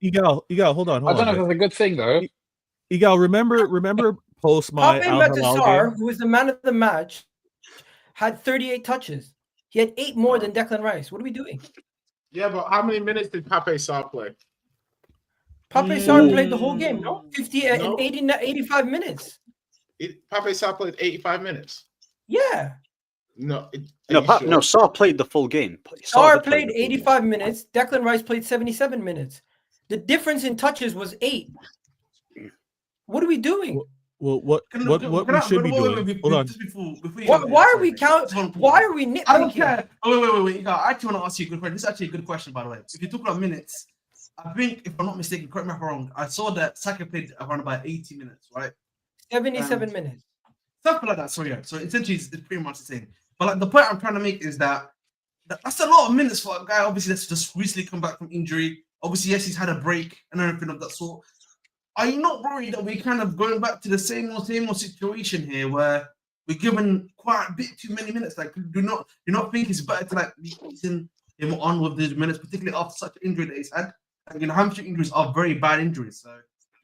S4: hold on.
S3: I don't know if that's a good thing though.
S4: Igal, remember post my
S1: Pape
S4: Al Hilal
S1: Matasar,
S4: game?
S1: who was the man of the match, had 38 touches. He had 8 more than Declan Rice. What are we doing?
S7: Yeah, but how many minutes did Pape Sarr play?
S1: Pape Sarr played the whole game, no? 50
S7: No.
S1: and 80, 85 minutes.
S7: Pape Sarr played 85 minutes.
S1: Yeah.
S7: No,
S6: No, Sarr played the full game.
S1: Sarr
S6: did play
S1: played
S6: the full game.
S1: 85 minutes. Declan Rice played 77 minutes. The difference in touches was 8. What are we doing?
S4: Well, what we should be doing? Hold on.
S1: Why are we Why are we
S5: I don't
S1: nitpicking?
S5: care. Wait. I actually want to ask you a good question. This is actually a good question, by the way. If you talk about minutes, I think, if I'm not mistaken, correct me if I'm wrong, I saw that Saka played around about 80 minutes, right?
S1: 77 minutes.
S5: Something like that. So yeah. So essentially, it's pretty much the same. But like the point I'm trying to make is that's a lot of minutes for a guy. Obviously, that's just recently come back from injury. Obviously, yes, he's had a break and everything of that sort. Are you not worried that we're kind of going back to the same old situation here, where we're given quite a bit too many minutes? Like, do not think it's better to like be easing him on with these minutes, particularly after such an injury that he's had? Like, hamstring injuries are very bad injuries, so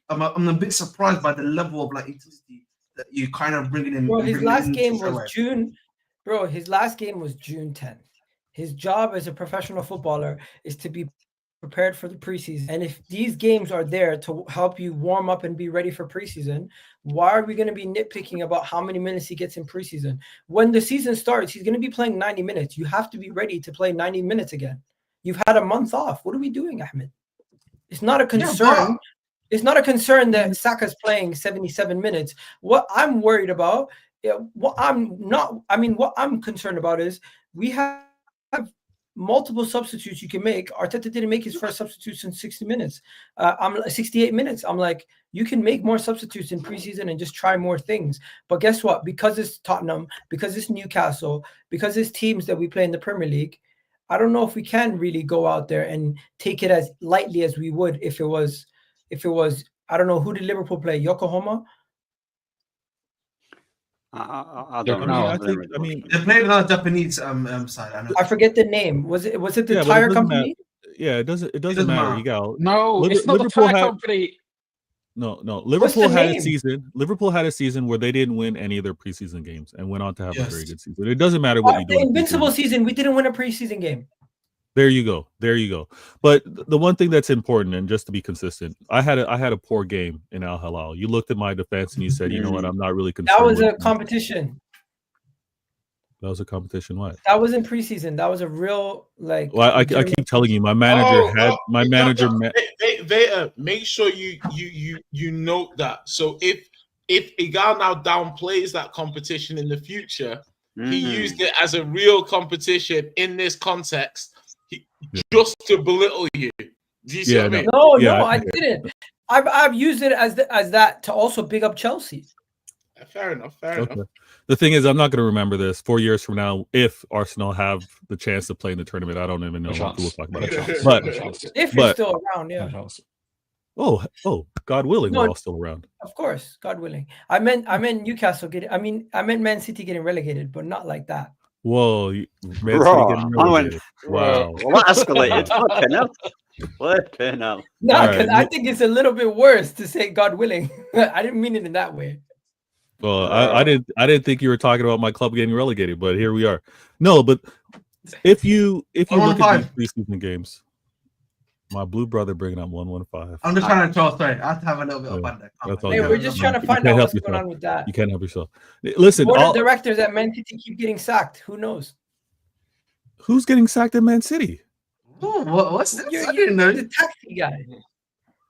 S5: I'm a bit surprised by the level of like intensity that you kind of bringing in.
S1: Bro, his last game was June. Bro, his last game was June 10th. His job as a professional footballer is to be prepared for the preseason. And if these games are there to help you warm up and be ready for preseason, why are we going to be nitpicking about how many minutes he gets in preseason? When the season starts, he's going to be playing 90 minutes. You have to be ready to play 90 minutes again. You've had a month off. What are we doing, Ahmed? It's not a concern. It's not a concern that Saka's playing 77 minutes. What I'm worried about, what I'm concerned about is we have multiple substitutes you can make. Arteta didn't make his first substitutes in 60 minutes. I'm 68 minutes. I'm like, you can make more substitutes in preseason and just try more things. But guess what? Because it's Tottenham, because it's Newcastle, because it's teams that we play in the Premier League, I don't know if we can really go out there and take it as lightly as we would if it was, I don't know, who did Liverpool play? Yokohama?
S6: I don't know.
S4: I mean,
S5: they played another Japanese side.
S1: I forget the name. Was it the
S4: but
S1: tire
S4: it doesn't
S1: company?
S4: Yeah, it doesn't matter. You got
S3: No, it's not
S4: Liverpool
S3: the tire
S4: had-
S3: company.
S4: No.
S1: What's the
S4: Liverpool had a
S1: name?
S4: season. Liverpool had a season where they didn't win any of their preseason games and went on to have a
S5: Yes.
S4: very good season. It doesn't matter what you do.
S1: The
S4: in
S1: invincible
S4: preseason.
S1: season, we didn't win a preseason game.
S4: There you go. But the one thing that's important, and just to be consistent, I had a poor game in Al Hilal. You looked at my defense and you said, you know what, I'm not really concerned.
S1: That was
S4: with
S1: a competition.
S4: That was a competition. What?
S1: That wasn't preseason. That was a real like.
S4: Well, I keep telling you, my manager
S7: make sure you note that. So if Igal now downplays that competition in the future, he used it as a real competition in this context, just to belittle you. Do you see what I mean?
S1: No,
S4: Yeah,
S1: I didn't. I've used it as that to also big up Chelsea.
S7: Fair enough.
S4: The thing is, I'm not going to remember this 4 years from now if Arsenal have the chance to play in the tournament. I don't even know what we'll talk about it. But
S1: If you're still around, yeah.
S4: oh, God willing, we're all still around.
S1: Of course, God willing. I meant Newcastle getting. I meant Man City getting relegated, but not like that.
S4: Whoa, Man City getting relegated. Wow.
S6: Well, that escalated. What penal?
S1: No,
S4: All
S1: because
S4: right.
S1: I think it's a little bit worse to say God willing. I didn't mean it in that way.
S4: Well, I didn't think you were talking about my club getting relegated, but here we are. No, but if you look at these preseason games, my blue brother bringing up 115.
S5: I'm just trying to tell. Sorry, I have to have a little bit of fun there.
S4: That's all
S1: Hey,
S4: good.
S1: we're just trying to
S4: You
S1: find
S4: can't
S1: out
S4: help
S1: what's going
S4: yourself.
S1: on with that.
S4: You can't help yourself. Listen,
S1: Board of directors at Man City keep getting sacked. Who knows?
S4: who's getting sacked at Man City?
S5: Oh, what's this? I didn't know.
S1: The taxi guy.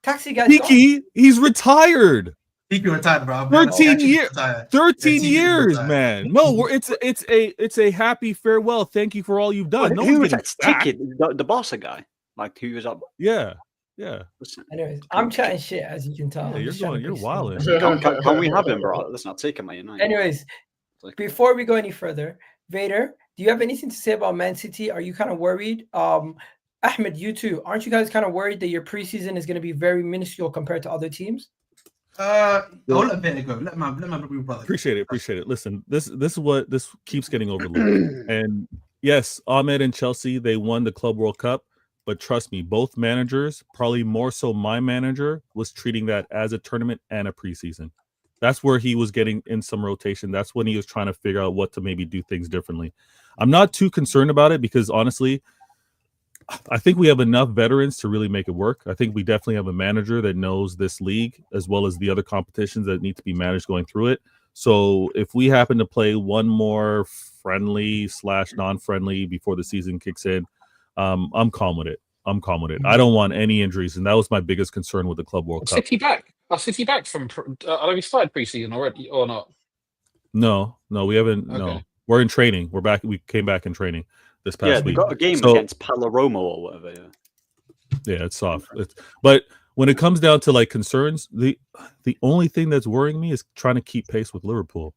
S1: Taxi guy.
S4: Tiki, he's retired.
S5: Tiki retired, bro.
S4: 13 years. 13
S5: Tiki
S4: years,
S5: retired.
S4: man. No, it's a happy farewell. Thank you for all you've done. No
S6: Who
S4: one's
S6: was
S4: getting
S6: that?
S4: sacked.
S6: Tiki, the Barca guy, like who was up?
S4: Yeah. Yeah.
S1: Anyways, I'm chatting shit, as you can tell.
S4: Yeah,
S1: I'm
S4: you're
S1: just trying to
S4: you're
S1: be
S4: wilding.
S1: smooth.
S6: Can we have him, bro? Listen, I'll take him at United.
S1: Anyways, before we go any further, Vader, do you have anything to say about Man City? Are you kind of worried? Ahmed, you too. Aren't you guys kind of worried that your preseason is going to be very minuscule compared to other teams?
S5: I'll let Vader go. Let my brother.
S4: Appreciate it. Listen, this keeps getting overlooked. And yes, Ahmed and Chelsea, they won the Club World Cup, but trust me, both managers, probably more so my manager, was treating that as a tournament and a preseason. That's where he was getting in some rotation. That's when he was trying to figure out what to maybe do things differently. I'm not too concerned about it because honestly, I think we have enough veterans to really make it work. I think we definitely have a manager that knows this league as well as the other competitions that need to be managed going through it. So if we happen to play one more friendly / non-friendly before the season kicks in, I'm calm with it. I don't want any injuries, and that was my biggest concern with the Club World Cup.
S3: Are City back from? Have we started preseason already or not?
S4: No, we haven't.
S3: Okay.
S4: No, we're in training. We're back. We came back in training this past week.
S6: They got a game against Palermo or whatever.
S4: Yeah, it's soft. But when it comes down to like concerns, the only thing that's worrying me is trying to keep pace with Liverpool.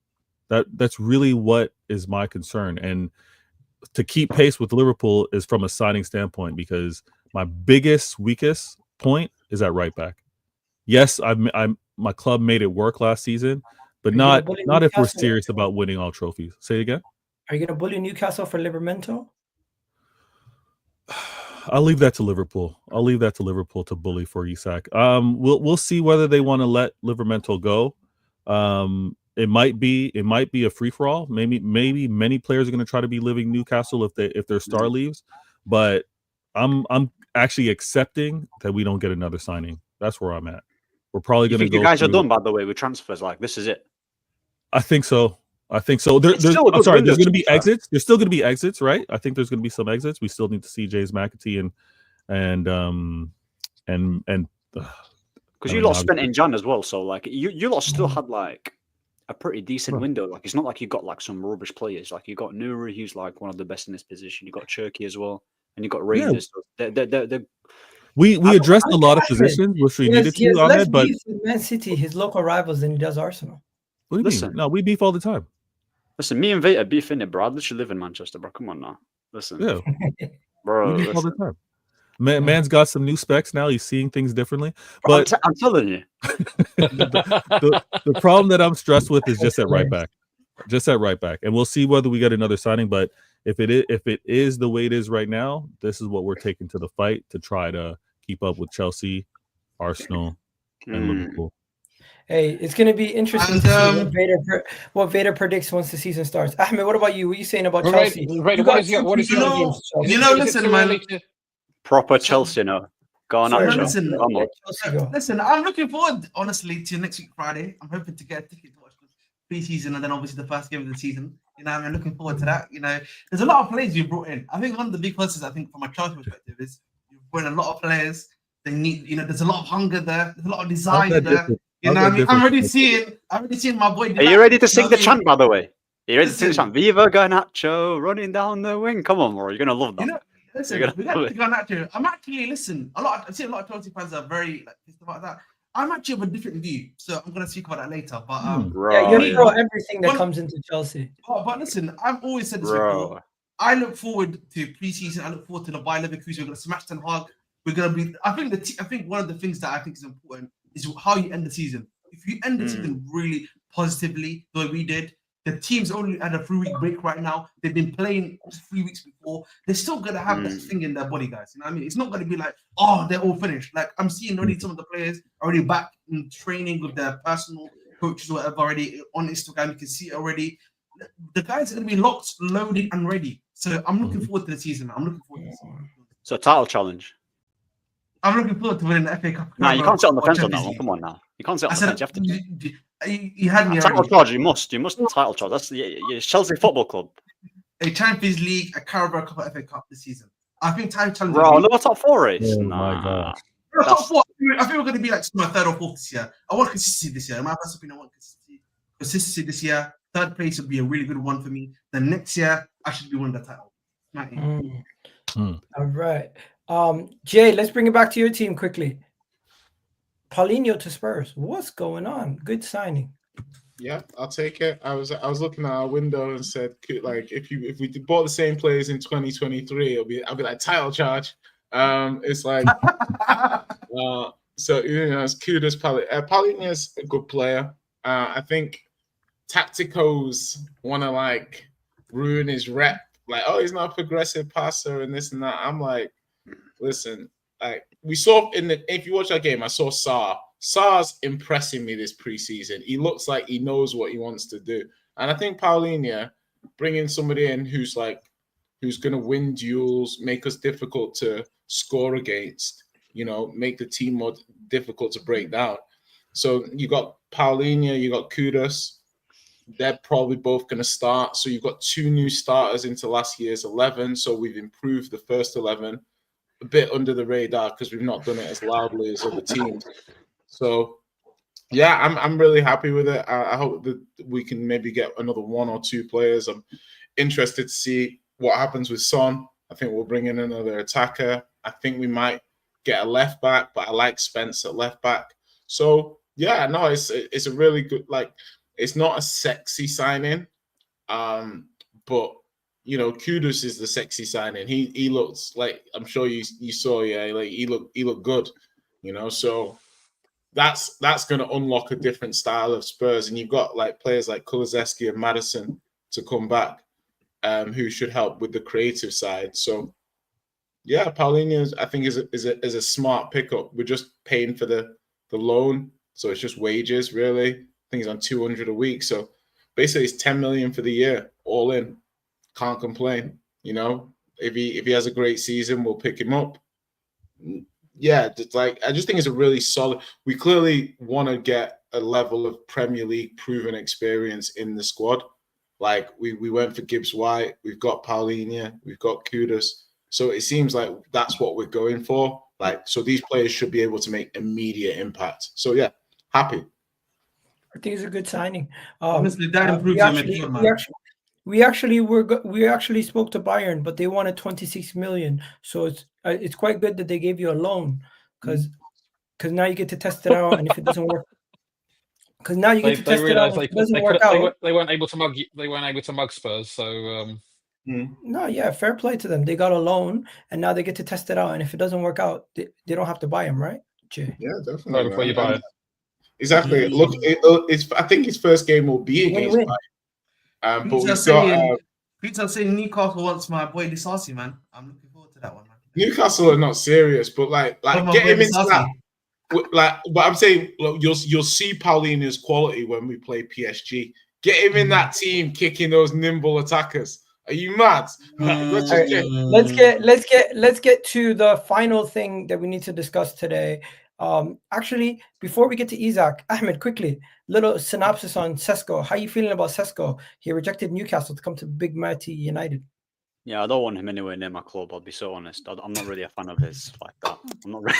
S4: That's really what is my concern. And to keep pace with Liverpool is from a signing standpoint because my weakest point is at right back. Yes, my club made it work last season, but not if we're serious about winning all trophies. Say it again.
S1: Are you going to bully Newcastle for Livermento?
S4: I'll leave that to Liverpool. To bully for Isak. We'll see whether they want to let Livermento go. It might be a free for all. Maybe many players are going to try to be leaving Newcastle if their star leaves. But I'm actually accepting that we don't get another signing. That's where I'm at. We're probably going to go.
S6: You guys are done, by the way, with transfers. Like this is it.
S4: I think so. I'm sorry. There's going to be exits. There's still going to be exits, right? I think there's going to be some exits. We still need to see James McAtee and
S6: because you lot spent in Jan as well. So like you lot still had like a pretty decent window. Like it's not like you got like some rubbish players. Like you got Nuri, who's like one of the best in this position. You got Cherky as well, and you got Rangers. Yeah.
S4: We addressed a lot of positions which we needed to, Ahmed, but
S1: Man City, his local rivals, than he does Arsenal.
S4: What do you mean? No, we beef all the time.
S6: Listen, me and Vita beef in it, bro. I literally live in Manchester, bro. Come on now. Listen.
S4: Yeah.
S6: Bro.
S4: We beef all the time. Man's got some new specs now. He's seeing things differently. But
S6: I'm telling you.
S4: the problem that I'm stressed with is just at right back. And we'll see whether we get another signing. But if it is the way it is right now, this is what we're taking to the fight to try to keep up with Chelsea, Arsenal, and Liverpool.
S1: Hey, it's going to be interesting to see what Vader predicts once the season starts. Ahmed, what about you? What are you saying about Chelsea?
S5: Listen, man.
S6: Proper Chelsea,
S5: Listen, I'm looking forward, honestly, to next week Friday. I'm hoping to get a ticket to watch pre-season and then obviously the first game of the season. I'm looking forward to that. There's a lot of players you brought in. I think one of the big pluses, from a Chelsea perspective, is you've brought in a lot of players. They need, there's a lot of hunger there. There's a lot of desire there. I'm already seeing my boy.
S6: Are you ready to sing the chant, by the way? Are you ready to sing the chant? Viva Garnacho, running down the wing. Come on, bro. You're going to love that.
S5: Listen, we got Garnacho. I see a lot of Chelsea fans are very pissed about that. I'm actually of a different view, so I'm going to speak about that later. But
S1: you know everything that comes into Chelsea.
S5: But listen, I've always said this before. I look forward to preseason. I look forward to the Bayer Leverkusen. We're going to smash Ten Hag. We're going to be. I think one of the things that I think is important is how you end the season. If you end the season really positively, the way we did, the team's only had a 3-week break right now. They've been playing just 3 weeks before. They're still gonna have that thing in their body, guys. You know what I mean? It's not gonna be like, oh, they're all finished. Like I'm seeing already some of the players already back in training with their personal coaches or whatever already on Instagram. You can see it already. The guys are gonna be locked, loaded, and ready. So I'm looking forward to the season.
S6: So title challenge.
S5: I'm looking forward to winning the FA Cup.
S6: No, you can't sit on the fence on that one. Come on now. You can't sit on the fence. You have to.
S5: You had me.
S6: Title charge. You must title charge. That's your Chelsea Football Club.
S5: A Champions League, a Carabao Cup, FA Cup this season. I think title challenge.
S6: Bro, look at top 4 race.
S4: Oh my god.
S5: Top 4. I think we're going to be like my 3rd or 4th this year. I want consistency this year. In my personal opinion, I want consistency this year. 3rd place would be a really good one for me. Then next year, I should be winning the title.
S1: All right. Jay, let's bring it back to your team quickly. Paulinho to Spurs. What's going on? Good signing.
S7: Yeah, I'll take it. I was looking at our window and said, like, if we bought the same players in 2023, I'll be like title charge. It's like so it's kudos Paulinho's a good player. I think tacticos want to like ruin his rep, like, oh, he's not a progressive passer and this and that. I'm like, listen, like we saw if you watch that game, I saw Sar's impressing me this preseason. He looks like he knows what he wants to do. And I think Paulinho, bringing somebody in who's going to win duels, make us difficult to score against, make the team more difficult to break down. So you got Paulinho, you got Kudus. They're probably both going to start. So you've got 2 new starters into last year's 11. So we've improved the first 11 a bit under the radar because we've not done it as loudly as other teams. So, yeah, I'm really happy with it. I hope that we can maybe get another 1 or 2 players. I'm interested to see what happens with Son. I think we'll bring in another attacker. I think we might get a left back, but I like Spence at left back. So, yeah, no, it's a really good, like, it's not a sexy signing, but Kudus is the sexy signing. He looks like, I'm sure you saw, yeah, like he looked good, so. That's going to unlock a different style of Spurs, and you've got like players like Kulusevski and Maddison to come back, who should help with the creative side. So, yeah, Paulinho, I think is a smart pickup. We're just paying for the loan, so it's just wages really. I think he's on 200 a week, so basically it's 10 million for the year, all in. Can't complain. If he has a great season, we'll pick him up. Yeah, it's like I just think it's a really solid. We clearly want to get a level of Premier League proven experience in the squad. Like we went for Gibbs White, we've got Paulinho, we've got Kudus. So it seems like that's what we're going for. Like, so these players should be able to make immediate impact. So yeah, happy.
S1: I think it's a good signing.
S5: Honestly, that improves your midfield, man.
S1: We actually spoke to Bayern, but they wanted 26 million. So it's quite good that they gave you a loan because now you get to test it out, and if it doesn't work, because now you get to test it out. If it doesn't work out,
S3: they weren't able to mug. They weren't able to mug Spurs. So
S1: no, yeah, fair play to them. They got a loan, and now they get to test it out. And if it doesn't work out, they don't have to buy him, right? Jay?
S7: Yeah, definitely.
S3: Right before you buy it.
S7: Exactly. Look, I think his first game will be against Bayern. But we've got
S5: Peter saying Newcastle wants my boy Disasi, man. I'm looking forward to that one, man.
S7: Newcastle are not serious, but like get him into that. Like, but I'm saying, look, you'll see Paulinho's quality when we play PSG. Get him in that team, kicking those nimble attackers. Are you mad?
S1: Let's get to the final thing that we need to discuss today. Actually, before we get to Isak, Ahmed, quickly, little synopsis on Sesko. How are you feeling about Sesko? He rejected Newcastle to come to Big Mighty United.
S6: Yeah, I don't want him anywhere near my club. I'll be so honest. I'm not really a fan of his like that. I'm not really.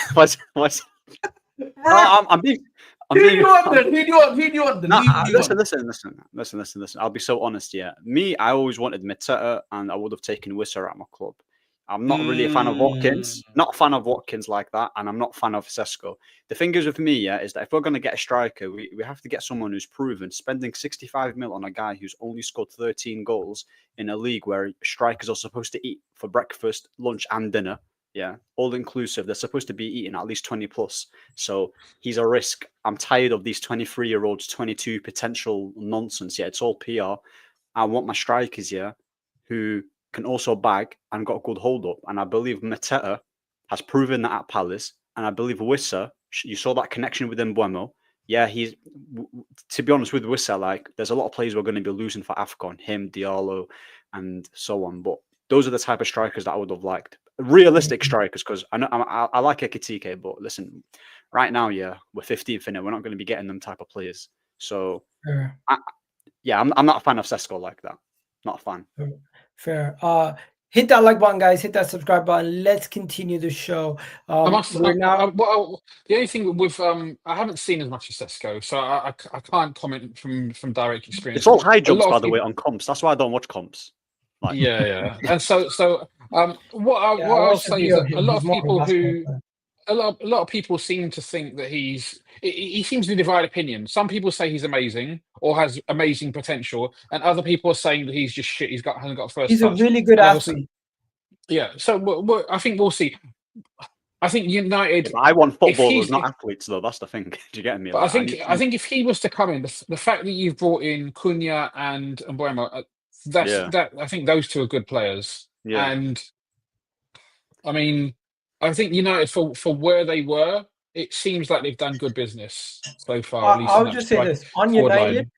S6: I'm being.
S5: Who do you want?
S6: Listen. I'll be so honest. Yeah, I always wanted Mateta, and I would have taken Wissa at my club. I'm not really a fan of Watkins. Not a fan of Watkins like that, and I'm not a fan of Sesko. The thing is with me, yeah, is that if we're going to get a striker, we have to get someone who's proven. Spending 65 mil on a guy who's only scored 13 goals in a league where strikers are supposed to eat for breakfast, lunch, and dinner. Yeah, all inclusive. They're supposed to be eating at least 20 plus. So he's a risk. I'm tired of these 23-year-olds, 22 potential nonsense. Yeah, it's all PR. I want my strikers, yeah, who can also bag and got a good hold up. And I believe Mateta has proven that at Palace. And I believe Wissa, you saw that connection with Mbeumo. Yeah, he's, to be honest with Wissa, like, there's a lot of players we're going to be losing for AFCON, him, Diallo, and so on. But those are the type of strikers that I would have liked. Realistic strikers, because I like Ekitike, but listen, right now, yeah, we're 15th in it. We're not going to be getting them type of players. So, I'm not a fan of Sesko like that. Not a fan.
S1: Fair. Hit that like button, guys. Hit that subscribe button. Let's continue the show.
S3: The only thing with I haven't seen as much as Sesko, so I can't comment from direct experience.
S6: It's all high jumps, by the way, on comps. That's why I don't watch comps. Like,
S3: yeah. And so what
S1: I
S3: I'll
S1: watched the
S3: say is
S1: video
S3: that
S1: of
S3: a
S1: him.
S3: lot
S1: He's
S3: of
S1: more of a
S3: people
S1: basketball
S3: who
S1: player.
S3: a lot of people seem to think that he seems to divide opinion. Some people say he's amazing or has amazing potential, and other people are saying that he's just shit. Hasn't got first
S1: He's a
S3: touch.
S1: really good
S3: And others-
S1: athlete.
S3: yeah. So I think we'll see. I think United.
S6: I want
S3: If
S6: footballers,
S3: he's-
S6: not athletes, though. That's the thing. Do you get me?
S3: But
S6: Like,
S3: I think if he was to come in, the fact that you've brought in Cunha and Mbeumo, that I think those two are good players.
S6: Yeah.
S3: And I mean, I think United for where they were, it seems like they've done good business so far. At least
S1: I
S3: in
S1: would
S3: that
S1: just say this on
S3: forward
S1: United.
S3: line.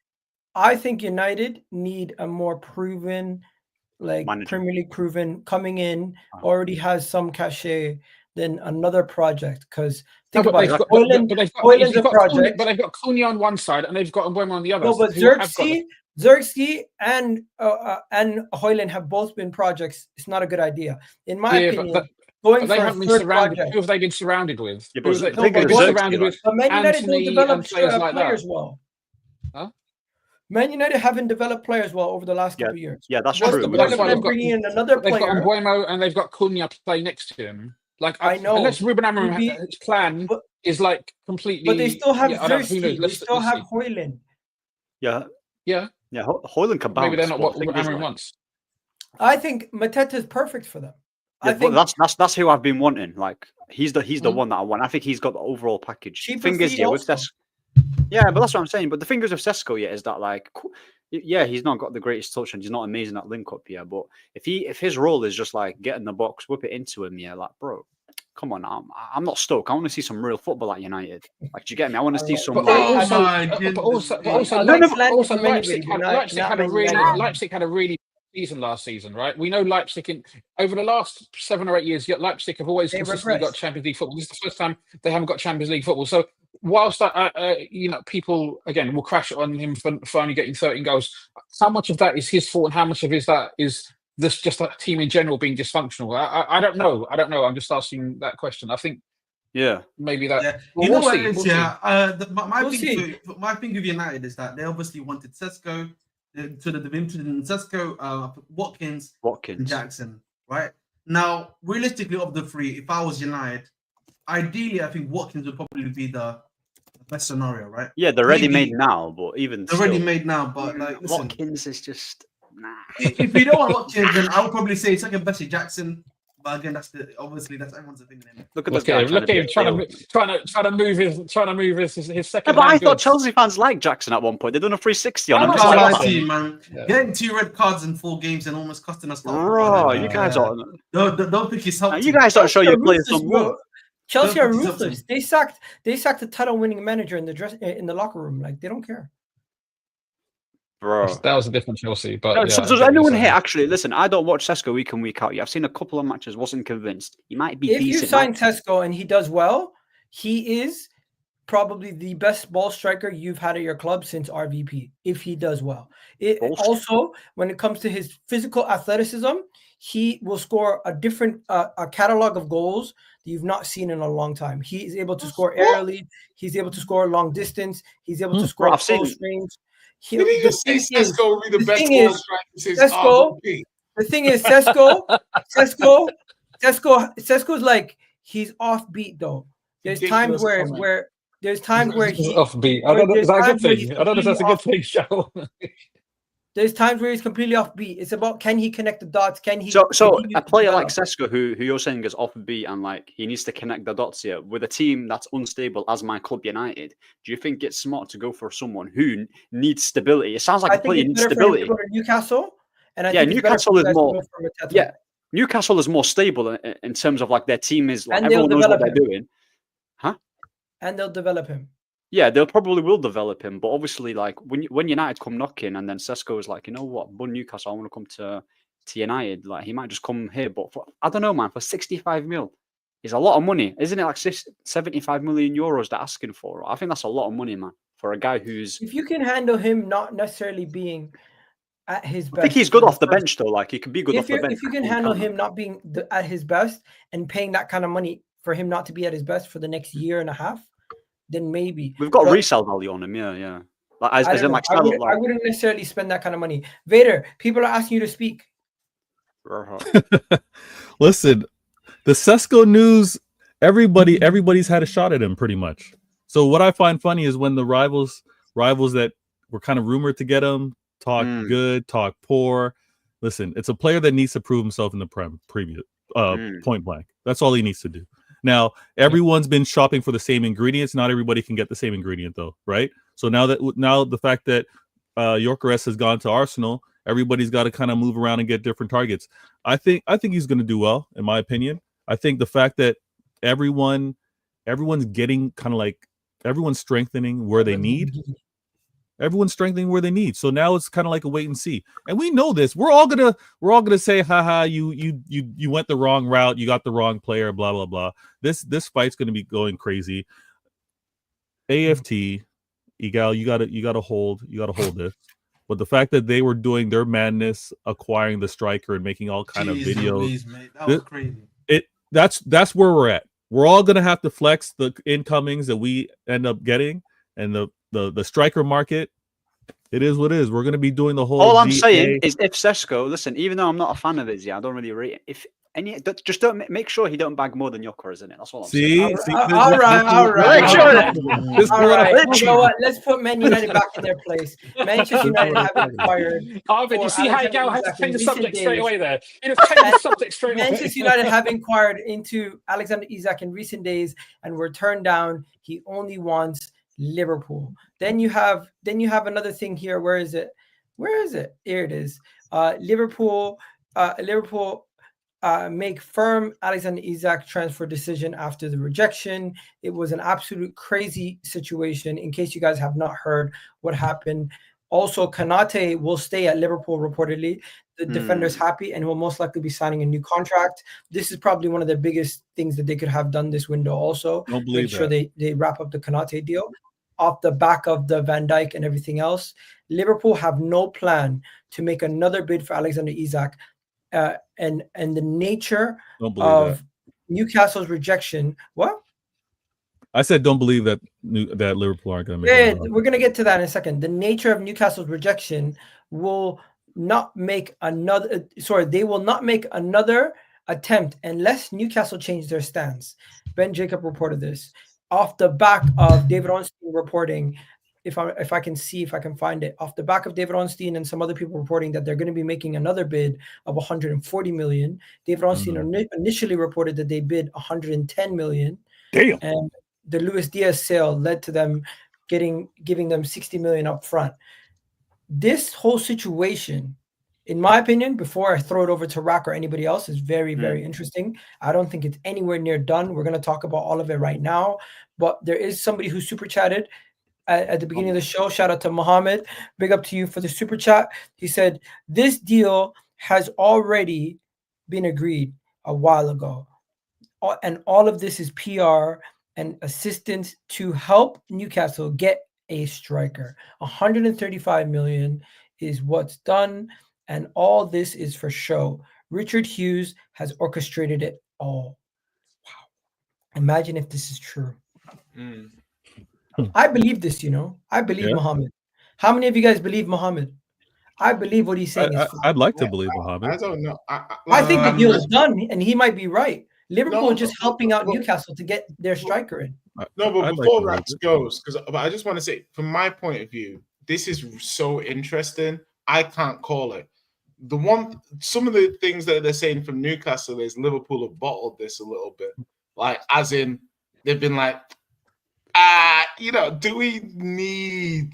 S1: I think United need a more proven, like
S6: Manager.
S1: Premier League proven, coming in, already has some cachet than another project. Because think about it, Højlund's a project.
S3: But they've got Cunha on one side and they've got Mbeumo on the other.
S1: No, but Xerxes and Højlund have both been projects. It's not a good idea, in my opinion. Going
S3: they
S1: for
S3: haven't
S1: a
S3: been
S1: third
S3: surrounded.
S1: project.
S3: Who have they been surrounded with?
S6: Yeah,
S3: Who
S6: but
S3: have
S6: the
S3: they
S6: thing is,
S3: been
S6: Xerxes,
S3: surrounded with?
S1: But Man United don't
S3: Antony
S1: develop
S3: and players like
S1: players
S3: that.
S1: well.
S3: Huh?
S1: Man United haven't developed players well over the last couple of years.
S6: Yeah, that's
S1: What's
S6: true.
S1: the
S6: But
S1: point
S6: that's
S1: of
S6: why
S1: them
S3: they've got-
S1: bringing in another
S3: They've got
S1: player?
S3: Mbeumo and they've got Cunha playing next to him. Like
S1: I know.
S3: unless Ruben Amorim
S1: Maybe-
S3: his plan
S1: but-
S3: is like completely.
S1: But they still have
S3: I don't know, who
S1: Xerxes.
S3: knows?
S1: They
S3: Let's
S1: still have
S3: see.
S1: Højlund.
S6: yeah,
S3: Yeah,
S6: Højlund can bounce.
S3: maybe they're not
S6: but
S3: what
S6: the thing is,
S3: Amorim
S6: like,
S3: wants.
S1: I think Mateta is perfect for them.
S6: Yeah,
S1: I think
S6: that's who I've been wanting. Like he's the
S3: Mhm.
S6: one that I want. I think he's got the overall package.
S1: Cheaper
S6: Thing is,
S1: fee
S6: yeah, with
S1: also.
S6: Sesko. Yeah, but that's what I'm saying. But the thing is with Sesko, yeah, is that like, yeah, he's not got the greatest touch and he's not amazing at link up, yeah. But if his role is just like get in the box, whip it into him, yeah, like bro, come on, I'm not stoked. I want to see some real football at United. Like, do you get me? I want to see some.
S3: But
S5: Oh
S3: also,
S5: my
S3: but
S5: goodness.
S3: also,
S1: I
S3: Leipzig,
S1: like Leipzig
S3: also
S1: from anybody,
S3: Leipzig
S1: but not
S3: had a
S1: Man
S3: really
S1: United.
S3: Leipzig had a really good season last season, right? We know Leipzig over the last 7 or 8 years, Leipzig have always
S1: They
S3: consistently got
S1: regressed.
S3: Champions League football. This is the first time they haven't got Champions League football. So whilst people again will crash on him for only getting 13 goals, how much of that is his fault and how much of that is this just a team in general being dysfunctional? I don't know. I'm just asking that question. I think
S6: Yeah,
S3: maybe that.
S5: Yeah,
S3: Well,
S5: you know
S3: we'll
S5: what
S3: see,
S5: it is,
S3: we'll
S5: yeah. My
S1: We'll
S5: thing with United is that they obviously wanted Sesko, so they've interested in Sesko, Watkins, and
S6: Watkins.
S5: Jackson. Right now, realistically, of the three, if I was United, ideally, I think Watkins would probably be the best scenario, right?
S6: Yeah, they're ready made
S5: Maybe-
S6: now, but even
S5: They're already
S6: still,
S5: made now, but like, listen,
S6: Watkins is just nah.
S5: if you don't want Watkins, then I would probably say second best is Jackson. But again, that's everyone's opinion.
S6: Look at
S3: Look
S6: this guy
S3: at him! Look at him
S6: trying to
S3: trying to move his
S6: Yeah,
S3: second.
S6: but I
S3: hand
S6: thought
S3: goods.
S6: Chelsea fans liked Jackson at one point. They've done a 360 on
S3: I
S6: him.
S5: I
S3: know,
S6: Just
S5: can't
S6: like,
S5: lie
S3: awesome.
S5: to you, man.
S3: Yeah.
S5: Getting 2 red cards in 4 games and almost costing us.
S6: bro, you guys are.
S5: Don't think it's helped.
S6: You guys don't show your players
S1: Ruthless,
S6: some
S1: bro.
S6: love.
S1: Chelsea are
S5: Don't put this up
S1: ruthless. They sacked the title-winning manager in the locker room. Like they don't care.
S6: Bro.
S3: That was a different Chelsea, but
S6: No,
S3: yeah,
S6: so
S3: I
S6: does
S3: get what you're
S6: anyone
S3: saying.
S6: here actually listen? I don't watch Sesko week in week out. Yeah, I've seen a couple of matches, wasn't convinced. He might be
S1: If you
S6: decent.
S1: sign Sesko and he does well, he is probably the best ball striker you've had at your club since RVP. If he does well,
S6: Ball striker.
S1: also when it comes to his physical athleticism, he will score a different a catalog of goals that you've not seen in a long time. He is able to score aerially. He's able to score long distance. He's able to score
S6: Bro, I've seen
S1: close
S6: it.
S1: range.
S7: Did he just say Sesko will be the best
S1: thing
S7: ball
S1: is,
S7: striker since
S1: Sesko-
S7: RVP?
S1: The thing is, Sesko's like he's offbeat though. There's times
S7: Ridiculous comment.
S1: where there's times where
S3: This is
S1: he
S3: offbeat. I don't know.
S1: there's
S3: Is that a good
S1: times where
S3: thing?
S1: he's
S3: I don't know if that's a good thing, Joe.
S1: there's times where he's completely offbeat. It's about can he connect the dots? Can he?
S6: So
S1: continue
S6: a
S1: to
S6: player like
S1: develop?
S6: Sesko, who you're saying is offbeat and like he needs to connect the dots here with a team that's unstable as my club United. Do you think it's smart to go for someone who needs stability? It sounds like
S1: I
S6: a
S1: think
S6: player
S1: it's
S6: needs
S1: better for him to
S6: stability.
S1: go to Newcastle, and I
S6: Yeah,
S1: think it's better for
S6: Newcastle
S1: you
S6: is
S1: guys to
S6: more-
S1: go for Mateta.
S6: Yeah, Newcastle is more stable in terms of like their team is like
S1: And they'll
S6: everyone knows what
S1: develop
S6: they're
S1: him.
S6: doing.
S1: And they'll develop him.
S6: Yeah, they'll probably will develop him, but obviously, like when United come knocking, and then Sesko is like, you know what, Bun Newcastle, I want to come to United. Like he might just come here, but I don't know, man. For 65 mil, is a lot of money, isn't it? Like 75 million euros they're asking for. I think that's a lot of money, man, for a guy who's.
S1: If you can handle him not necessarily being at his best,
S6: I think he's good off the bench though. Like he could be good off the bench.
S1: If you can handle him not being at his best and paying that kind of money for him not to be at his best for the next year and a half, then maybe
S6: We've got
S1: But
S6: resale value on him. Yeah. Like
S1: I
S6: as
S1: don't
S6: in
S1: know.
S6: like,
S1: I
S6: sell it,
S1: wouldn't necessarily spend that kind of money. Vader, people are asking you to speak.
S4: Listen, the Sesko news, everybody's had a shot at him pretty much. So what I find funny is when the rivals that were kind of rumored to get him talk good, talk poor. Listen, it's a player that needs to prove himself in the previous point blank. That's all he needs to do. Now, everyone's been shopping for the same ingredients. Not everybody can get the same ingredient though, right? So now the fact that Gyökeres has gone to Arsenal, everybody's got to kind of move around and get different targets. I think he's going to do well, in my opinion. I think the fact that everyone's getting kind of like everyone's strengthening where they need. Everyone's strengthening where they need. So now it's kind of like a wait and see. And we know this. We're all gonna say, haha, you went the wrong route, you got the wrong player, blah blah blah. This fight's gonna be going crazy. AFT, Igal, you gotta hold this. But the fact that they were doing their madness, acquiring the striker and making all kind of videos,
S5: that was crazy.
S4: That's where we're at. We're all gonna have to flex the incomings that we end up getting, and the striker market. It is what it is. We're gonna be doing the whole.
S6: All I'm saying is, if Sesko, listen, even though I'm not a fan of his, I don't really rate it. If just don't make sure he don't bag more than Gyökeres, isn't it? That's all I'm saying.
S1: All right.
S6: Make
S1: You know what? Let's put Man United back in their place. Manchester United have acquired.
S3: Arvid, you see how Gal has to change the subject straight away there. You just change the subject straight away.
S1: Manchester United have inquired into Alexander Isak in recent days and were turned down. He only wants Liverpool. Then you have another thing here. Where is it? Here it is. Liverpool make firm Alexander Isak transfer decision after the rejection. It was an absolute crazy situation. In case you guys have not heard what happened. Also, Konate will stay at Liverpool reportedly. The defender's happy and will most likely be signing a new contract. This is probably one of the biggest things that they could have done this window also. Make sure they wrap up the Konate deal. Off the back of the Van Dijk and everything else, Liverpool have no plan to make another bid for Alexander Isak. And the nature of Newcastle's rejection. What?
S4: I said, don't believe that Liverpool aren't going to make it.
S1: We're going to get to that in a second. The nature of Newcastle's rejection will not make another. They will not make another attempt unless Newcastle change their stance. Ben Jacob reported this off the back of David Ornstein reporting. If I can find it, off the back of David Ornstein and some other people reporting that they're going to be making another bid of 140 million. David Ornstein initially reported that they bid 110 million.
S4: Damn.
S1: And the Luis Diaz sale led to them giving them 60 million up front. This whole situation, in my opinion, before I throw it over to Rack or anybody else, is very, very interesting. I don't think it's anywhere near done. We're going to talk about all of it right now. But there is somebody who super chatted at the beginning of the show. Shout out to Mohammed. Big up to you for the super chat. He said, this deal has already been agreed a while ago. And all of this is PR and assistance to help Newcastle get a striker. 135 million is what's done. And all this is for show. Richard Hughes has orchestrated it all. Wow. Imagine if this is true. I believe this, I believe Mohammed. How many of you guys believe Mohammed? I believe what he's saying.
S4: I'd like to believe Mohammed.
S7: I don't know.
S1: I think the deal is done, and he might be right. Liverpool just helping out Newcastle to get their striker in.
S7: No, but before Rax goes, but I just want to say, from my point of view, this is so interesting. I can't call it. Some of the things that they're saying from Newcastle is Liverpool have bottled this a little bit. Like, as in, they've been like, do we need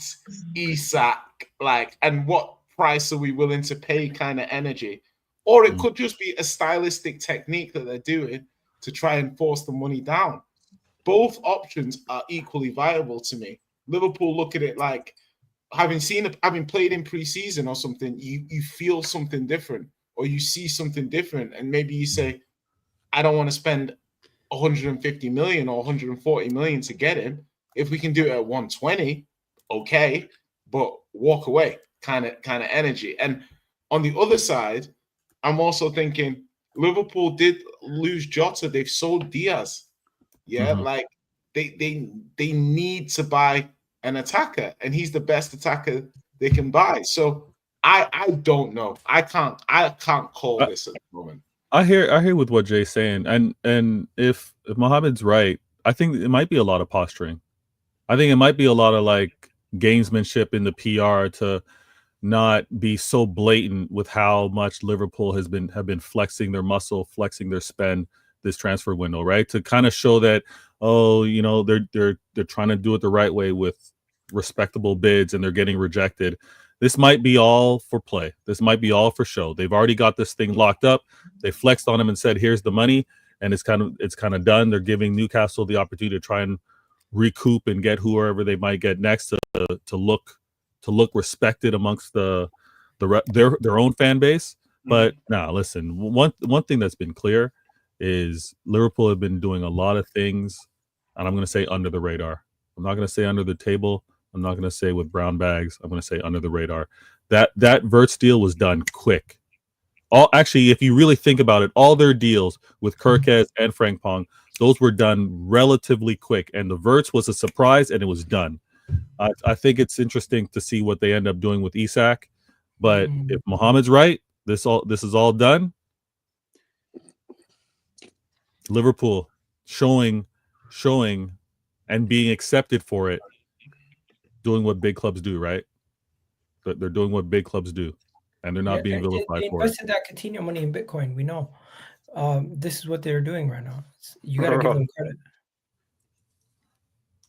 S7: Isak? Like, and what price are we willing to pay kind of energy? Or it could just be a stylistic technique that they're doing to try and force the money down. Both options are equally viable to me. Liverpool look at it like, having played in pre-season or something, you feel something different, or you see something different, and maybe you say, I don't want to spend 150 million or 140 million to get him. If we can do it at 120, okay, but walk away kind of energy. And on the other side, I'm also thinking Liverpool did lose Jota. They've sold Diaz. Yeah, like they need to buy an attacker, and he's the best attacker they can buy. So I don't know. I can't call this at the moment.
S4: I hear with what Jay's saying, and if Mohammed's right, I think it might be a lot of posturing. I think it might be a lot of like gamesmanship in the PR to not be so blatant with how much Liverpool have been flexing their muscle, flexing their spend this transfer window, right? To kind of show that, oh, you know, they're trying to do it the right way with respectable bids and they're getting rejected. This might be all for play. This might be all for show. They've already got this thing locked up. They flexed on him and said, "Here's the money," and it's kind of done. They're giving Newcastle the opportunity to try and recoup and get whoever they might get next to look respected amongst their own fan base. But nah, listen. One thing that's been clear is Liverpool have been doing a lot of things, and I'm going to say under the radar. I'm not going to say under the table. I'm not going to say with brown bags. I'm going to say under the radar. That Verts deal was done quick. Actually, if you really think about it, all their deals with Kirkez and Frimpong, those were done relatively quick. And the Verts was a surprise, and it was done. I think it's interesting to see what they end up doing with Isak. But if Mohammed's right, this is all done. Liverpool showing and being accepted for it. Doing what big clubs do, right? But they're doing what big clubs do, and they're not being vilified
S1: they
S7: for it.
S1: invested that Coutinho money in Bitcoin. We know. This is what they're doing right now. You got to give them credit.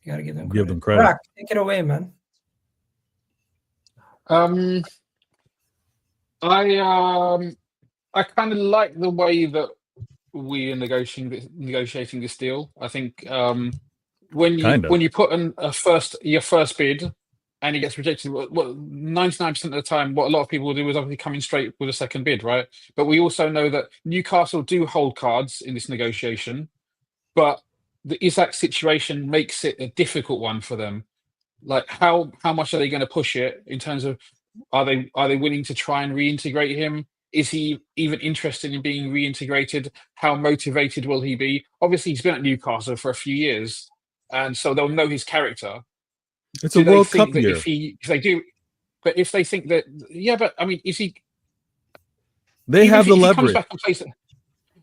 S1: You got to give them credit.
S4: Give them credit.
S1: Rack, take it away, man.
S3: I kind of like the way that we are negotiating this deal. I think when you put in your first bid and it gets rejected, what 99% of the time, what a lot of people will do is obviously coming straight with a second bid, right? But we also know that Newcastle do hold cards in this negotiation, but the Isak situation makes it a difficult one for them. Like how much are they going to push it in terms of are they willing to try and reintegrate him? Is he even interested in being reintegrated? How motivated will he be? Obviously, he's been at Newcastle for a few years, and so they'll know his character.
S4: It's a World Cup year.
S3: If they do, but if they think that, yeah, but I mean, is he?
S4: They have the leverage.
S3: Comes back and plays it.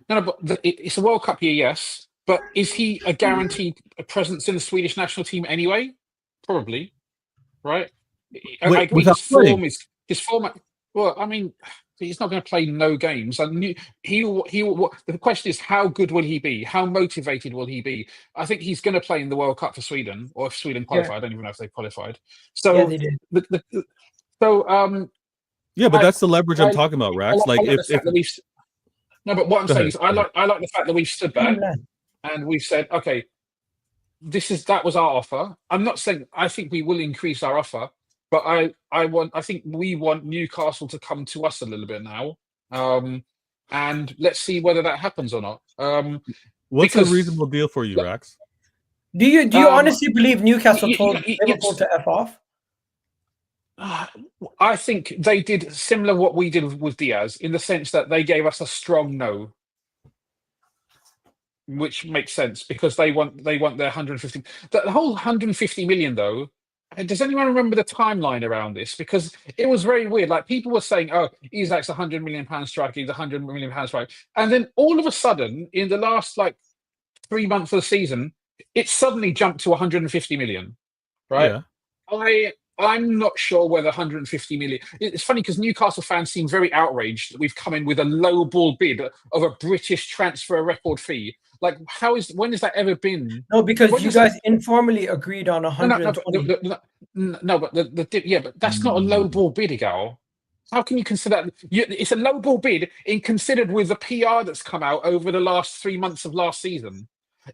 S3: No, but it's a World Cup year, yes. But is he a guaranteed presence in the Swedish national team anyway? Probably, right? I agree. His format. Well, I mean, he's not going to play no games. The question is, how good will he be? How motivated will he be? I think he's going to play in the World Cup for Sweden, or if Sweden qualified. Yeah. I don't even know if they qualified. So,
S1: yeah, they did.
S3: Yeah,
S4: but that's the leverage I'm talking about, Rax. But
S3: what I'm saying is, I like the fact that we've stood back and we've said, okay, that was our offer. I'm not saying I think we will increase our offer. But I think we want Newcastle to come to us a little bit now, and let's see whether that happens or not.
S4: What's a reasonable deal for you, Rax?
S1: Do you honestly believe Newcastle told Liverpool to F off?
S3: I think they did similar what we did with Diaz, in the sense that they gave us a strong no, which makes sense because they want their 150. The whole 150 million though. Does anyone remember the timeline around this? Because it was very weird. Like people were saying, "Oh, Isak's £100 million striker. He's £100 million striker," and then all of a sudden, in the last 3 months of the season, it suddenly jumped to 150 million. Right? Yeah. I'm not sure whether 150 million. It's funny because Newcastle fans seem very outraged that we've come in with a low ball bid of a British transfer record fee. Like, when has that ever been?
S1: No, because you guys informally agreed on 120.
S3: But that's not a low ball bid, Igal. How can you consider that? It's a low ball bid considered with the PR that's come out over the last 3 months of last season.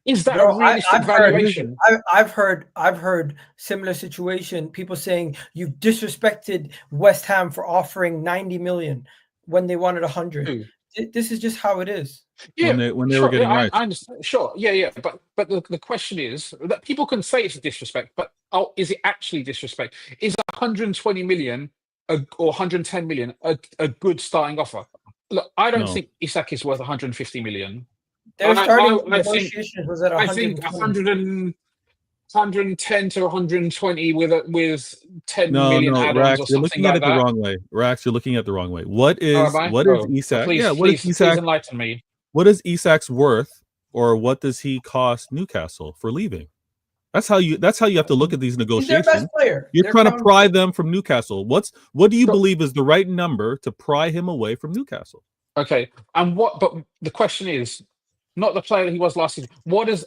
S3: Is that a realistic valuation?
S1: I've heard similar situation. People saying you've disrespected West Ham for offering 90 million when they wanted 100. This is just how it is.
S3: Yeah,
S4: when they were getting right.
S3: I understand. Sure, yeah. But the question is that people can say it's a disrespect, but is it actually disrespect? Is 120 million or 110 million a good starting offer? Look, I don't think Isak is worth 150 million.
S1: Their starting negotiations was at 100.
S3: I think 100 and 110 to 120 with 10
S4: No,
S3: million
S4: no,
S3: add-ons
S4: Rax,
S3: or
S4: you're
S3: something
S4: looking at
S3: like
S4: it the
S3: that.
S4: wrong way. Rax, you're looking at it the wrong way. What
S3: Oh,
S4: is
S3: am I?
S4: what
S3: Oh,
S4: is Isak?
S3: please,
S4: Yeah, what
S3: please,
S4: is
S3: please
S4: Isak?
S3: enlighten me.
S4: What is Isak's worth, or what does he cost Newcastle for leaving? That's how you have to look at these
S1: He's their
S4: negotiations.
S1: best player.
S4: You're
S1: They're
S4: trying to
S1: crown-
S4: pry them from Newcastle. What do you
S3: So-
S4: believe is the right number to pry him away from Newcastle?
S3: Okay, and what? But the question is, not the player that he was last season. What is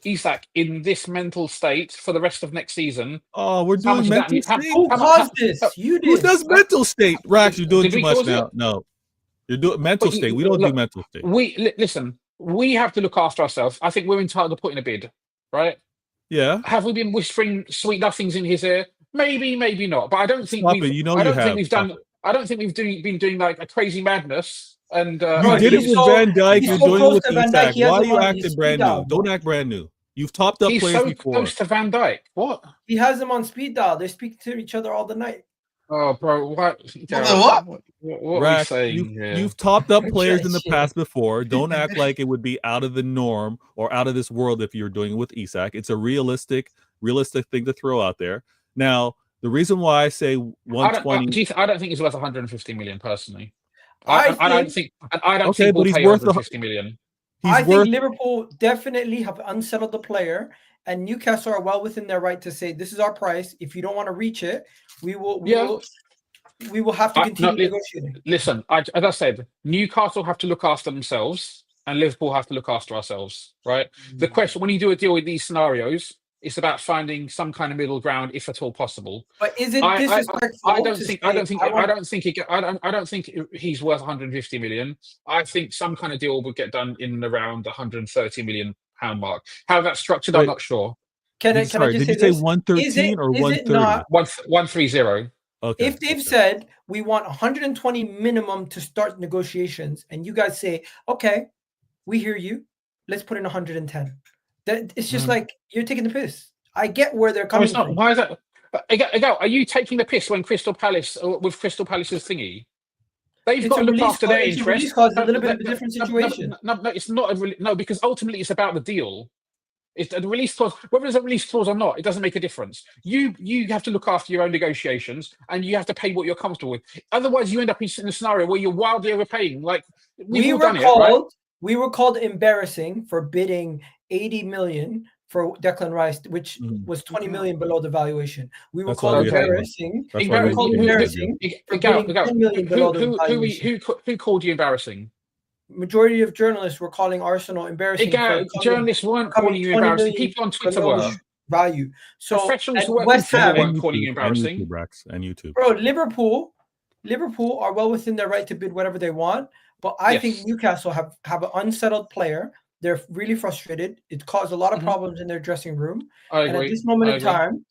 S3: Isak in this mental state for the rest of next season?
S4: Oh, we're
S3: How much
S4: doing
S3: of that
S4: mental
S3: need- how-
S4: state.
S1: Who
S3: how-
S1: caused
S3: how-
S1: this? You
S4: Who
S1: did.
S4: does mental state? Rax, you're doing
S3: Did
S4: too
S3: we
S4: much
S3: cause
S4: now.
S3: it?
S4: No, you're doing mental
S3: But
S4: state. We don't do
S3: look,
S4: mental state.
S3: Listen. We have to look after ourselves. I think we're entitled to put in a bid, right?
S4: Yeah.
S3: Have we been whispering sweet nothings in his ear? Maybe, maybe not. But I don't think
S4: Stop
S3: we've.
S4: it. You know
S3: I
S4: you
S3: don't think
S4: have.
S3: we've
S4: Stop
S3: done. I don't think we've been doing like a crazy madness. And
S4: You
S1: Bro,
S4: did it
S1: he's
S4: with
S1: so-
S4: Van Dijk.
S1: he's
S4: You're
S1: so
S4: doing it
S1: close
S4: with
S1: to Van Dijk,
S4: Isak.
S1: he
S4: Why
S1: has
S4: are
S1: him
S4: you
S1: on
S4: acting
S1: his
S4: brand
S1: speed
S4: new?
S1: dial,
S4: Don't
S1: bro.
S4: act brand new. You've topped up
S3: he's
S4: players
S3: so
S4: before.
S3: close to Van Dijk. What?
S1: He has them on speed dial. They speak to each other all the night.
S3: Oh, bro, what?
S5: What?
S3: What are we
S4: Rax,
S3: saying here?
S4: you've topped up players in the
S1: Shit.
S4: past before. Don't act like it would be out of the norm or out of this world if you're doing it with Isak. It's a realistic thing to throw out there. Now, the reason why I say 120.
S3: I don't think he's worth 150 million personally.
S1: I
S3: I don't think. I don't
S4: Okay,
S3: think
S4: but
S3: we'll
S4: he's
S3: pay
S4: worth
S3: 150 million.
S4: He's
S1: I
S4: worth
S1: think Liverpool definitely have unsettled the player, and Newcastle are well within their right to say, "This is our price. If you don't want to reach it, we will have to continue negotiating."
S3: Listen, as I said, Newcastle have to look after themselves, and Liverpool have to look after ourselves. Right? The question when you do a deal with these scenarios, it's about finding some kind of middle ground, if at all possible.
S1: But is it
S3: I
S1: disrespectful?
S3: don't think he's worth 150 million. I think some kind of deal would get done in and around the 130 million pound mark. How that's structured, I'm
S4: Wait.
S3: not sure.
S1: Can I
S4: Sorry,
S1: just
S4: did
S1: say
S4: you say
S1: this?
S4: 113 or
S1: is it
S4: 130?
S1: not?
S3: 130.
S4: Okay.
S1: If they've
S4: okay.
S1: said we want 120 minimum to start negotiations, and you guys say, "Okay, we hear you. Let's put in 110." That it's just like you're taking the piss. I get where they're
S3: Oh,
S1: coming
S3: it's not.
S1: from.
S3: Why is that? Again, are you taking the piss when Crystal Palace with Crystal Palace's thingy? They've
S1: It's
S3: got
S1: a
S3: to look
S1: release
S3: after
S1: clause-
S3: their
S1: it's a
S3: interests.
S1: release clause, a little bit of a different situation.
S3: No, it's not. No, because ultimately it's about the deal. It's the release clause. Whether there's a release clause or not, it doesn't make a difference. You have to look after your own negotiations, and you have to pay what you're comfortable with. Otherwise, you end up in a scenario where you're wildly overpaying. Like we've all done it, right?
S1: We were called embarrassing for bidding 80 million for Declan Rice, which was 20 million below the valuation. We were
S4: That's
S1: called
S4: why we have to-
S1: embarrassing.
S4: That's
S1: We
S4: why
S1: were
S4: we
S1: called
S4: have to
S1: embarrassing for bidding 10 million below the valuation.
S3: Who called you embarrassing?
S1: Majority of journalists were calling Arsenal embarrassing.
S3: Journalists weren't calling you embarrassing. People on Twitter were.
S1: Value. So
S3: Professionals who work
S1: West
S3: for
S1: Ham
S3: weren't calling you embarrassing.
S4: And YouTube, Rax, and YouTube.
S1: Bro, Liverpool are well within their right to bid whatever they want, but I think Newcastle have an unsettled player. They're really frustrated. It caused a lot of problems in their dressing room.
S3: I
S1: And
S3: agree.
S1: at this moment in time,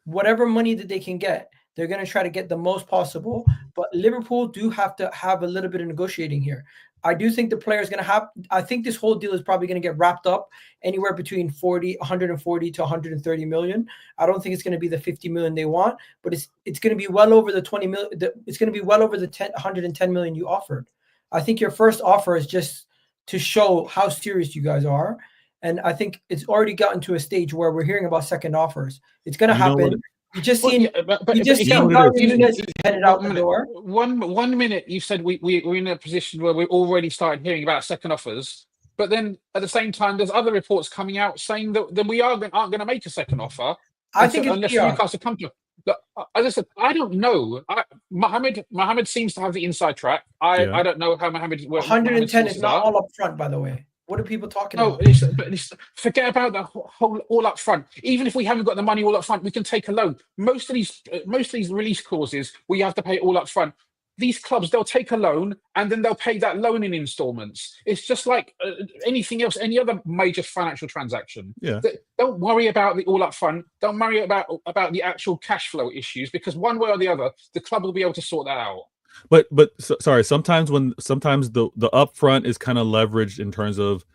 S1: whatever money that they can get, they're going to try to get the most possible. But Liverpool do have to have a little bit of negotiating here. I do think the player is going to have. I think this whole deal is probably going to get wrapped up anywhere between 140 to 130 million. I don't think it's going to be the 50 million they want, but it's going to be well over the 20 million. It's going to be well over the 110 million you offered. I think your first offer is just to show how serious you guys are, and I think it's already gotten to a stage where we're hearing about second offers. It's going to happen. You just seen Nunez headed out the door.
S3: One minute you said we're in a position where we already started hearing about second offers, but then at the same time there's other reports coming out saying that we aren't going to make a second offer.
S1: I think
S3: unless Newcastle come to. Look, as I said, I don't know. Mohammed seems to have the inside track. I don't know how Mohammed.
S1: 110 is not all up front, by the way. What are people talking about?
S3: Forget about the whole all up front. Even if we haven't got the money all up front, we can take a loan. Most of these release clauses where you have to pay all up front. These clubs, they'll take a loan and then they'll pay that loan in installments. It's just like anything else, any other major financial transaction.
S4: Yeah.
S3: Don't worry about the all up front. Don't worry about the actual cash flow issues, because one way or the other, the club will be able to sort that out.
S4: But sorry, sometimes the upfront is kind of leveraged in terms of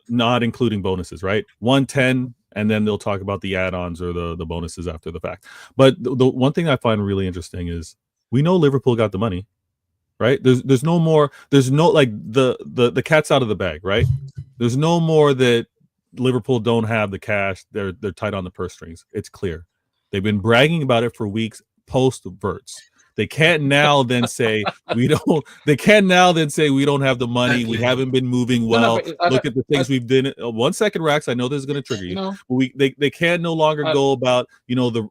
S4: not including bonuses, right? 110, and then they'll talk about the add-ons or the bonuses after the fact. But the one thing I find really interesting is we know Liverpool got the money, right? There's no like the cat's out of the bag, right? There's no more that Liverpool don't have the cash. They're tight on the purse strings. It's clear. They've been bragging about it for weeks post-Verts. They can't now then say we don't. They can now then say we don't have the money. We haven't been moving well. Look at the things we've done. 1 second, Rax. I know this is going to trigger you.
S3: No.
S4: They can no longer go about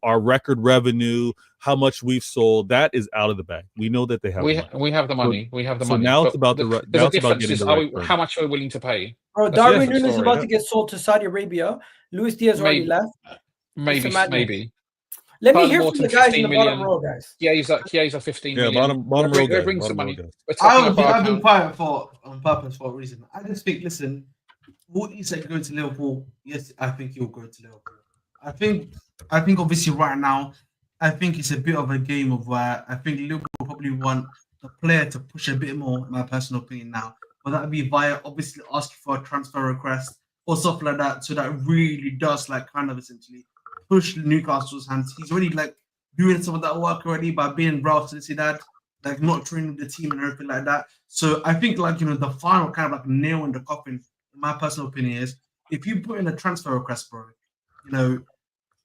S4: our record revenue, how much we've sold. That is out of the bag. We know that they have.
S3: We have the money. We have the
S4: so
S3: money.
S4: now it's about
S3: now it's about getting how much are we willing to pay?
S1: Bro, Darwin Núñez is about to get sold to Saudi Arabia. Luis Diaz already left.
S3: Maybe.
S1: Let me hear from the guys in the bottom row, guys.
S3: Chiesa 15 million.
S4: Bottom row guys.
S3: Bring some money.
S5: I've been quiet on purpose for a reason. I just think, listen, what you said going to Liverpool, yes, I think he'll go to Liverpool. I think obviously right now, I think it's a bit of a game of where I think Liverpool probably want the player to push a bit more, in my personal opinion now. But that would be via obviously asking for a transfer request or stuff like that. So that really does kind of essentially push Newcastle's hands. He's already doing some of that work already by being brought to the that, not training the team and everything like that. So I think the final kind of nail in the coffin, in my personal opinion, is if you put in a transfer request, bro,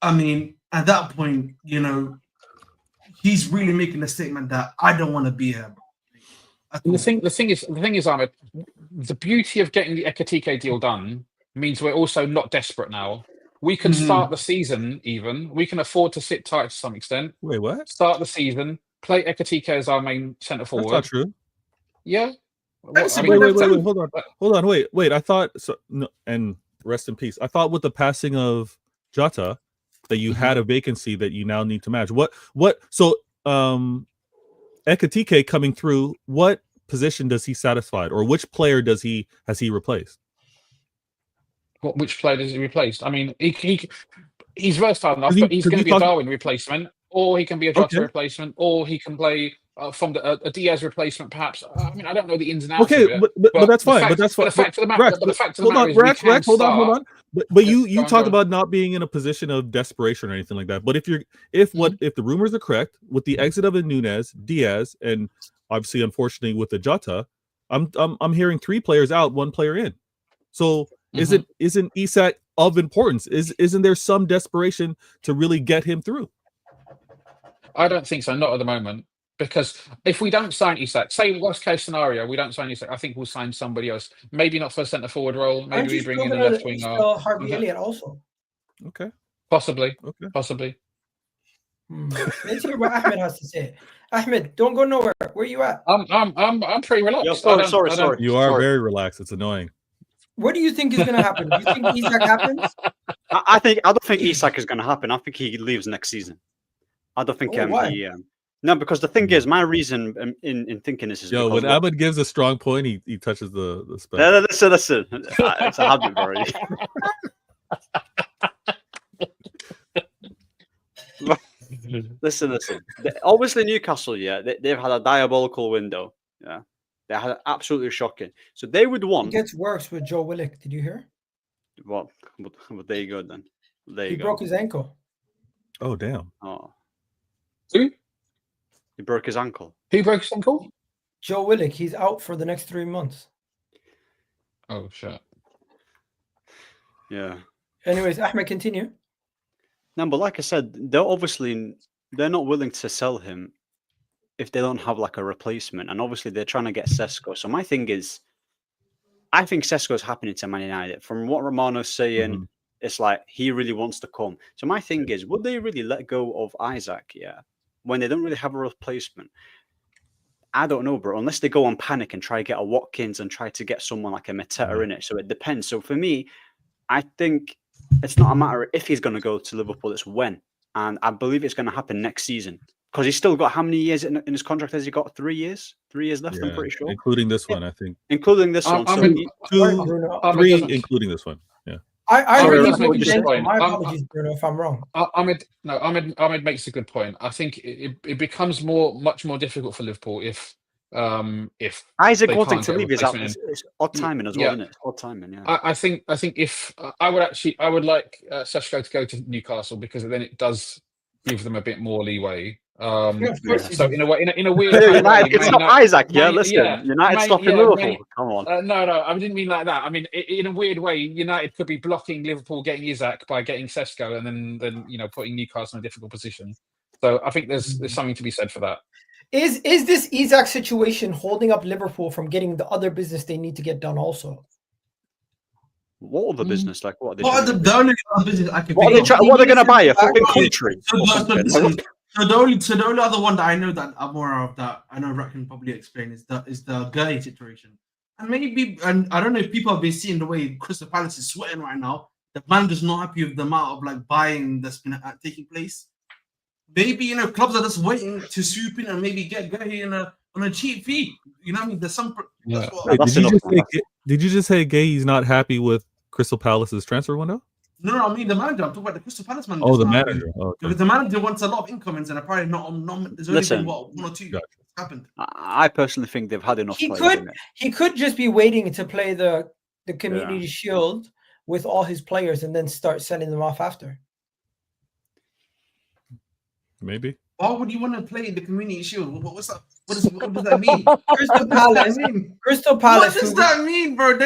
S5: I mean, at that point, he's really making a statement that I don't want to be here, bro.
S3: The thing is, Ahmed, the beauty of getting the Ekatike deal done means we're also not desperate now. We can start the season even. We can afford to sit tight to some extent.
S4: Wait, what?
S3: Start the season. Play Ekatike as our main centre forward.
S4: That's not true.
S3: Yeah.
S4: Wait. Hold on. Wait. I thought so. No, and rest in peace. I thought with the passing of Jota that you had a vacancy that you now need to match. What? So, Ekatike coming through. What position does he satisfy, or which player has he replaced?
S3: Which player does he replace? I mean, he's versatile enough, but he's going to be a Darwin replacement, or he can be a Jota replacement, or he can play from a Diaz replacement, perhaps. I mean, I don't know the ins and outs.
S4: Okay,
S3: of it,
S4: but that's fine.
S3: The fact of the matter is,
S4: hold on. But you talked about not being in a position of desperation or anything like that. But if the rumors are correct, with the exit of a Núñez, Diaz, and obviously, unfortunately, with the Jota, I'm hearing 3 players out, 1 player in. So. Isn't Isak of importance? Isn't there some desperation to really get him through?
S3: I don't think so, not at the moment. Because if we don't sign Isak, say worst case scenario, we don't sign Isak, I think we'll sign somebody else. Maybe not for a centre forward role. Maybe we bring in a left winger.
S1: Harvey Elliott also.
S4: Okay.
S3: Possibly.
S4: Okay.
S3: Possibly.
S1: Let's hear what Ahmed has to say. Ahmed, don't go nowhere. Where are you at?
S3: I'm pretty relaxed.
S6: Yo, sorry.
S4: You are very relaxed. It's annoying.
S1: What do you think is going to happen? Do you think Isak happens?
S6: I don't think Isak is going to happen. I think he leaves next season. I don't think no, because the thing is, my reason in thinking this is
S4: when Ahmed gives a strong point, he touches the spec.
S6: Listen. It's a habit already. Listen. Obviously, Newcastle, they've had a diabolical window. Yeah. They had absolutely shocking. So they would want.
S1: It gets worse with Joe Willock. Did you hear?
S6: Well, there you go then.
S1: He broke his ankle.
S4: Oh damn!
S6: Oh,
S3: who?
S6: He broke his ankle.
S3: Who broke his ankle?
S1: Joe Willock. He's out for the next 3 months.
S3: Oh shit.
S6: Yeah.
S1: Anyways, Ahmed, continue.
S6: No, but like I said, they're not willing to sell him if they don't have a replacement, and obviously they're trying to get Sesko. So my thing is, I think Sesko is happening to Man United. From what Romano's saying, it's he really wants to come. So my thing is, would they really let go of Isak? Yeah, when they don't really have a replacement. I don't know, bro. Unless they go on panic and try to get a Watkins and try to get someone like a Mateta in it. So it depends. So for me, I think it's not a matter of if he's going to go to Liverpool. It's when, and I believe it's going to happen next season. Because he's still got how many years in his contract has he got? 3 years? 3 years left, I'm pretty sure.
S4: Including this one, I think.
S6: Including this one. So
S4: 3, including this one. Yeah.
S1: I really think my apologies, Bruno, if I'm wrong.
S3: Ahmed makes a good point. I think it becomes much more difficult for Liverpool if
S6: Isaac wanting to leave is odd timing as well, isn't it? Odd timing, yeah.
S3: I think if I would like Sesko to go to Newcastle, because then it does give them a bit more leeway.
S1: Of course you
S3: So
S1: do.
S3: in a weird kind of way,
S6: United, it's
S3: Man
S6: not
S3: United-
S6: Isaac. Yeah,
S3: Man-
S6: listen,
S3: yeah,
S6: United
S3: Man-
S6: stopping
S3: yeah,
S6: Liverpool.
S3: Man-
S6: Come on.
S3: no, I didn't mean like that. I mean, in a weird way, United could be blocking Liverpool getting Isak by getting Sesko, and then putting Newcastle in a difficult position. So I think there's something to be said for that.
S1: Is this Isak situation holding up Liverpool from getting the other business they need to get done also?
S6: What other business? Like what?
S5: What are the only other business I can
S6: What are
S5: think
S6: they?
S5: of?
S6: What are they going to buy? A
S1: Back-
S6: flipping country?
S5: So,
S6: or
S5: so
S6: something?
S5: listen, so the only other one that I know that I'm aware of that I know Rat can probably explain is the Gurley situation. And I don't know if people have been seeing the way Crystal Palace is sweating right now. The manager's not happy with the amount of like buying that's been taking place. Maybe clubs are just waiting to swoop in and maybe get Gurley on a cheap fee. You know what I mean? There's some.
S3: Yeah.
S5: That's what,
S4: Wait,
S6: That's
S4: did, you
S6: enough,
S4: just say, did you just say Gay's not happy with Crystal Palace's transfer window?
S5: no, I mean the manager. I'm talking about the Crystal Palace manager.
S4: Oh, the manager. Oh, okay.
S5: Because the manager wants a lot of incomings and apparently not there's only
S6: Listen.
S5: been one or two
S4: Gotcha.
S5: happened.
S6: I personally think they've had enough.
S1: He
S6: players,
S1: could
S6: innit?
S1: he could just be waiting to play the Community Shield with all his players and then start sending them off after.
S4: Maybe.
S5: Why would you want to play the Community Shield? What's that? What does that mean?
S1: Crystal
S5: What does that
S1: Palace,
S5: mean?
S1: Crystal
S5: What
S1: Palace,
S5: does that mean, bro?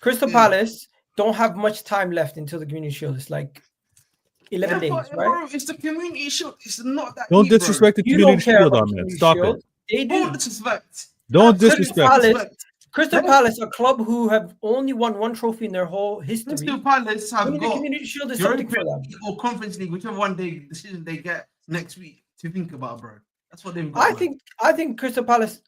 S1: Crystal
S5: Yeah.
S1: Palace don't have much time left until the Community Shield. It's like 11 days, right?
S5: Bro, it's the Community Shield. It's not that.
S4: Don't
S5: deep, bro.
S4: disrespect the
S1: You
S4: community
S1: don't care
S4: shield
S1: about
S4: on man.
S1: Community
S4: Stop
S1: Shield.
S4: it.
S1: They
S5: All
S1: do.
S5: disrespect.
S4: Don't
S1: Crystal
S4: disrespect.
S1: Palace, Crystal Palace, a club who have only won one trophy in their whole history.
S5: Crystal Palace have
S1: Winning the
S5: got
S1: Community Shield is
S5: Europa
S1: something for them.
S5: League or Conference League, whichever one decision they get next week to think about, bro. That's what they've got.
S1: I think Crystal Palace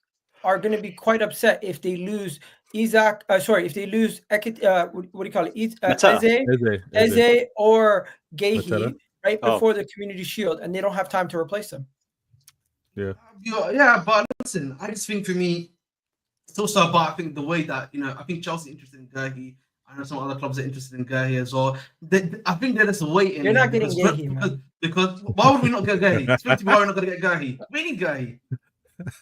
S1: are going to be quite upset if they lose Isak. If they lose what do you call it?
S6: Mateta.
S1: Eze or Gahey
S4: Mateta.
S1: right
S6: Oh.
S1: before the Community Shield, and they don't have time to replace them.
S5: Yeah, but listen, I just think for me, it's also about I think the way that I think Chelsea interested in Gurley. I know some other clubs are interested in Gurley as well. I think they're just waiting.
S1: You're not getting
S5: because-
S1: Gurley, man.
S5: because why would we not get Gurley? Explain to me why we're not going to get Gurley. We need Gurley.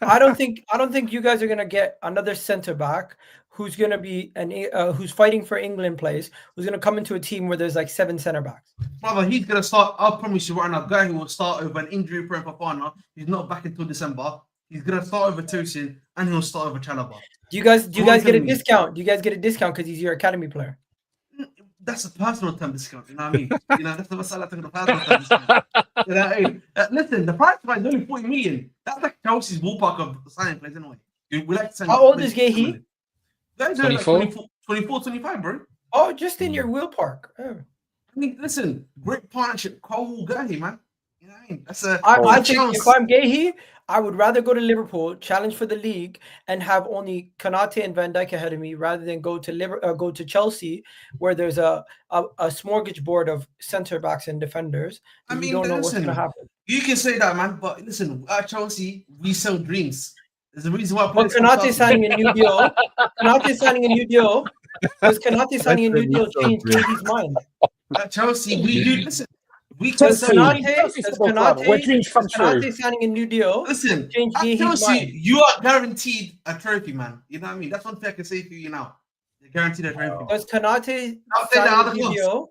S1: I don't think you guys are going to get another center back who's going to be who's fighting for England place, who's going to come into a team where there's like 7 center backs.
S5: Brother, he's going to start. I'll promise you right now, Gurley will start over an injury-prone Fofana. He's not back until December. He's going to start over Tosin and he'll start over Chalobah.
S1: Do you guys
S5: Go on,
S1: get a
S5: tell me.
S1: discount? Do you guys get a discount because he's your academy player?
S5: That's a personal term discount, you know what I mean? That's the Masala thing, the personal term discount. You know what I mean? Listen, the price tag is only 40 million. That's like Chelsea's ballpark of signing players anyway. We like to sign
S1: How old
S5: players
S1: is Gahey?
S5: Guys are like
S3: 24?
S5: 24, 25, bro.
S1: Oh, just in your wheel park. Oh.
S5: I mean, listen, great partnership. Cole Gurley, man. You know what I mean? That's a
S1: I think
S5: chance.
S1: if I'm Gahey, I would rather go to Liverpool, challenge for the league, and have only Konate and Van Dijk ahead of me, rather than go to Chelsea, where there's a smorgasbord of centre backs and defenders.
S5: I
S1: You
S5: mean,
S1: don't know what's
S5: listen,
S1: going to happen.
S5: You can say that, man, but listen, at Chelsea, we sell dreams. There's a reason why.
S1: But
S5: players come to
S1: Konate
S5: us.
S1: signing a new deal. Konate signing a new deal. Does Konate signing a new deal change Gahey's mind?
S5: At Chelsea, we do. Listen, we can
S1: Does
S5: sell.
S3: Where dreams come true.
S1: Konate signing a new deal
S5: Listen,
S1: change
S5: at
S1: Gahey's
S5: Chelsea,
S1: mind?
S5: you are guaranteed a trophy, man. You know what I mean? That's one thing I can say for you now. You're guaranteed a trophy.
S1: Does Konate
S5: I'll say that
S1: signing a
S5: other
S1: new
S5: clubs.
S1: deal?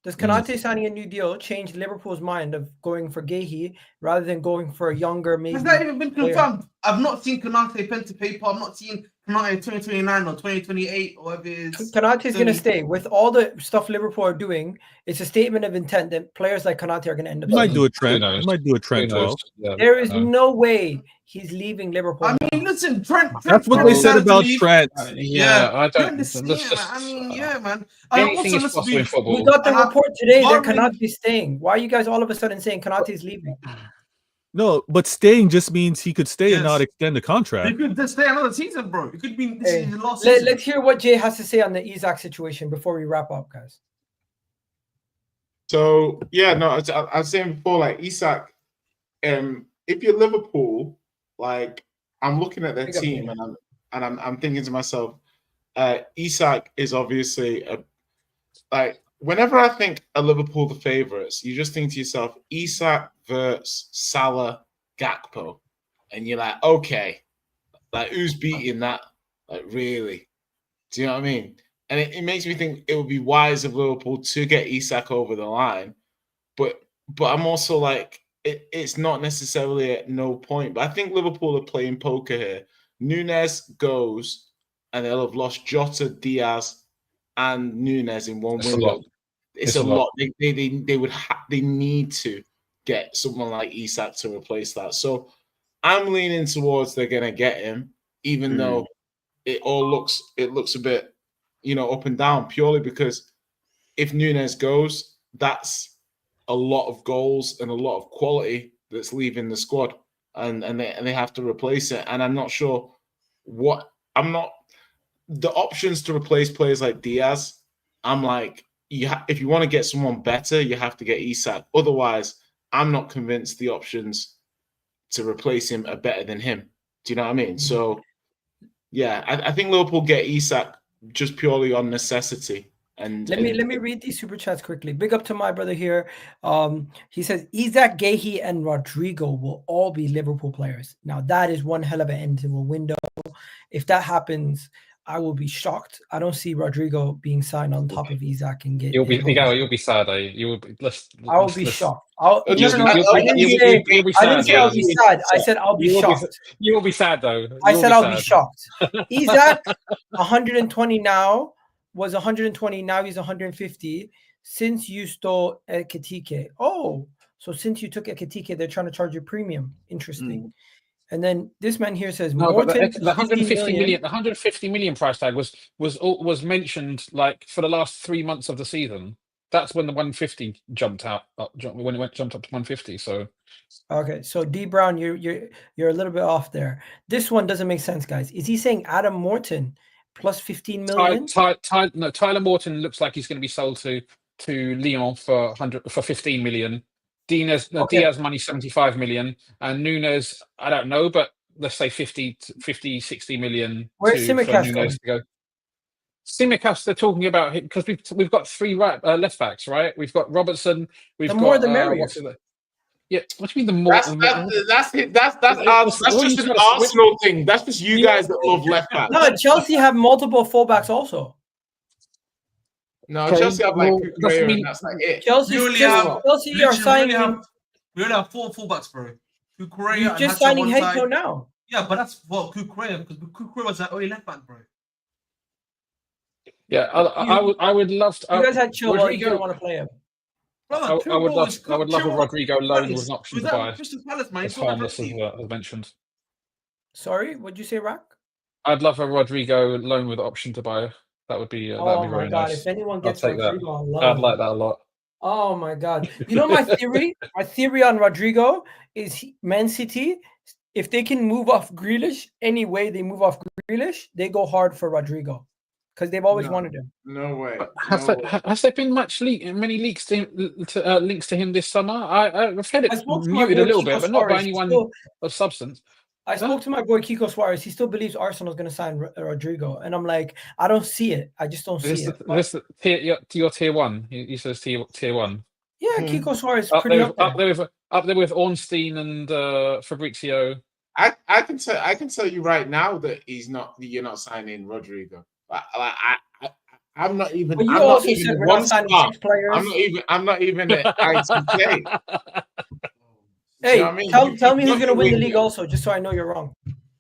S1: Does Konate signing a new deal change Liverpool's mind of going for Gahey rather than going for a younger, maybe?
S5: Has that even been
S1: player?
S5: confirmed? I've not seen Konate pen to paper. I've not seen Konate 2029 or 2028 or whatever it is.
S1: Konate is going to
S5: So-
S1: stay. With all the stuff Liverpool are doing, it's a statement of intent that players like Konate are going to end up.
S4: You might
S1: staying.
S4: do a trend.
S3: Who knows?
S4: You might do a trend 12.
S1: There is no way he's leaving Liverpool.
S5: I mean, listen, Trent.
S4: That's what
S5: Trent
S4: they said
S5: decided to
S4: about
S5: leave.
S4: Trent.
S3: Yeah, I don't.
S5: Trent is-
S3: let's
S5: yeah,
S3: just-
S5: I mean, yeah, man. I
S3: Anything
S5: also
S3: is
S5: let's
S3: possible
S5: be-
S3: in football.
S1: We got the
S5: And I-
S1: report today that
S5: Barring-
S1: Konate is staying. Why are you guys all of a sudden saying Konate is leaving?
S4: No, but staying just means he could stay and
S5: Yes.
S4: not extend the
S5: He
S4: contract.
S5: could just stay another season, bro. It could be this
S1: Hey,
S5: is the last season.
S1: Let's hear what Jay has to say on the Isak situation before we wrap up, guys.
S7: So yeah, no, I was saying before, like Isak, if you're Liverpool, like I'm looking at their
S1: Big up,
S7: team
S1: Jay.
S7: and I'm thinking to myself, Isak is obviously like whenever I think of Liverpool the favourites, you just think to yourself, Isak versus Salah, Gakpo, and you're like, okay, like who's beating that? Like really? Do you know what I mean? And it makes me think it would be wise of Liverpool to get Isak over the line. But I'm also like, it's not necessarily at no point. But I think Liverpool are playing poker here. Nunes goes, and they'll have lost Jota, Diaz, and Nunes in one
S3: It's a
S7: window.
S3: lot.
S7: It's a lot. They need to get someone like Isak to replace that. So I'm leaning towards they're gonna get him, even though it looks a bit, up and down, purely because if Nunes goes, that's a lot of goals and a lot of quality that's leaving the squad, and they have to replace it. And I'm not sure the options to replace players like Diaz. I'm like, if you want to get someone better, you have to get Isak. Otherwise, I'm not convinced the options to replace him are better than him. Do you know what I mean? So, yeah, I think Liverpool get Isak just purely on necessity. And
S1: let me read these super chats quickly. Big up to my brother here. He says Isak, Guehi, and Rodrigo will all be Liverpool players. Now that is one hell of an end to a window. If that happens, I will be shocked. I don't see Rodrigo being signed on top of Isak and get.
S3: You'll be sad. You will be.
S1: I will be shocked.
S3: I didn't
S1: say I'll be sad. I said I'll be shocked.
S3: You will be sad though.
S1: I said I'll be shocked. Isak, 120 now, was 120. Now he's 150. Since you stole Ekitike. Oh, so since you took Ekitike, they're trying to charge you premium. Interesting. And then this man here says Morton,
S3: the 150 million price tag was mentioned like for the last 3 months of the season. That's when the 150 jumped up to 150. So
S1: okay, so D Brown, you're a little bit off there. This one doesn't make sense, guys. Is he saying Adam Morton plus 15 million?
S3: Tyler Morton looks like he's going to be sold to Lyon for 15 million. Diaz money 75 million, and Nunes, I don't know, but let's say 50, 60 million.
S1: Where's Tsimikas going?
S3: To go. Tsimikas, they're talking about him because we've got 3 left backs, right? We've got Robertson.
S1: The more the merrier.
S3: Yeah, what do you mean the more?
S7: That's just an Arsenal thing. That's just you guys that love left back.
S1: No, Chelsea have multiple fullbacks also.
S7: No, okay. Chelsea have like Kukurea, and that's like it.
S1: Chelsea are signing.
S5: We only have 4 fullbacks, bro. Kukurea.
S1: You're just signing Heiko now.
S5: Yeah, but that's Kukurea, because Kukurea was that only left back, bro.
S3: Yeah, I would love to.
S1: You guys had Chilwell. You don't want to play him.
S3: I would love a Rodrigo loan with an option to buy.
S5: Crystal Palace, man.
S3: As harmless as mentioned.
S1: Sorry, what'd you say, Rack?
S3: I'd love a Rodrigo loan with option to buy. That would be that'd be very nice.
S1: If anyone gets Rodrigo on loan,
S3: I'd like that a lot.
S1: Oh my god! You know my theory? My theory on Rodrigo is Man City. If they can move off Grealish, any way they move off Grealish, they go hard for Rodrigo because they've always wanted him.
S7: No way.
S3: Has there been many leaks links to him this summer? I've had it muted a little bit, but not by anyone of substance.
S1: I spoke to my boy Kiko Suarez. He still believes Arsenal is going to sign Rodrigo, and I'm like, I don't see it. I just don't see it.
S3: Your tier 1. He says tier 1.
S1: Yeah, Kiko Suarez
S3: up
S1: pretty
S3: up there with Ornstein and Fabrizio.
S7: I can tell you right now that you're not signing Rodrigo. I'm not even.
S1: Well,
S7: I'm not even one star. I'm not even at ITK.
S1: Hey,
S7: you know what I mean?
S1: Tell me who's going to win the league also, just so I know you're wrong.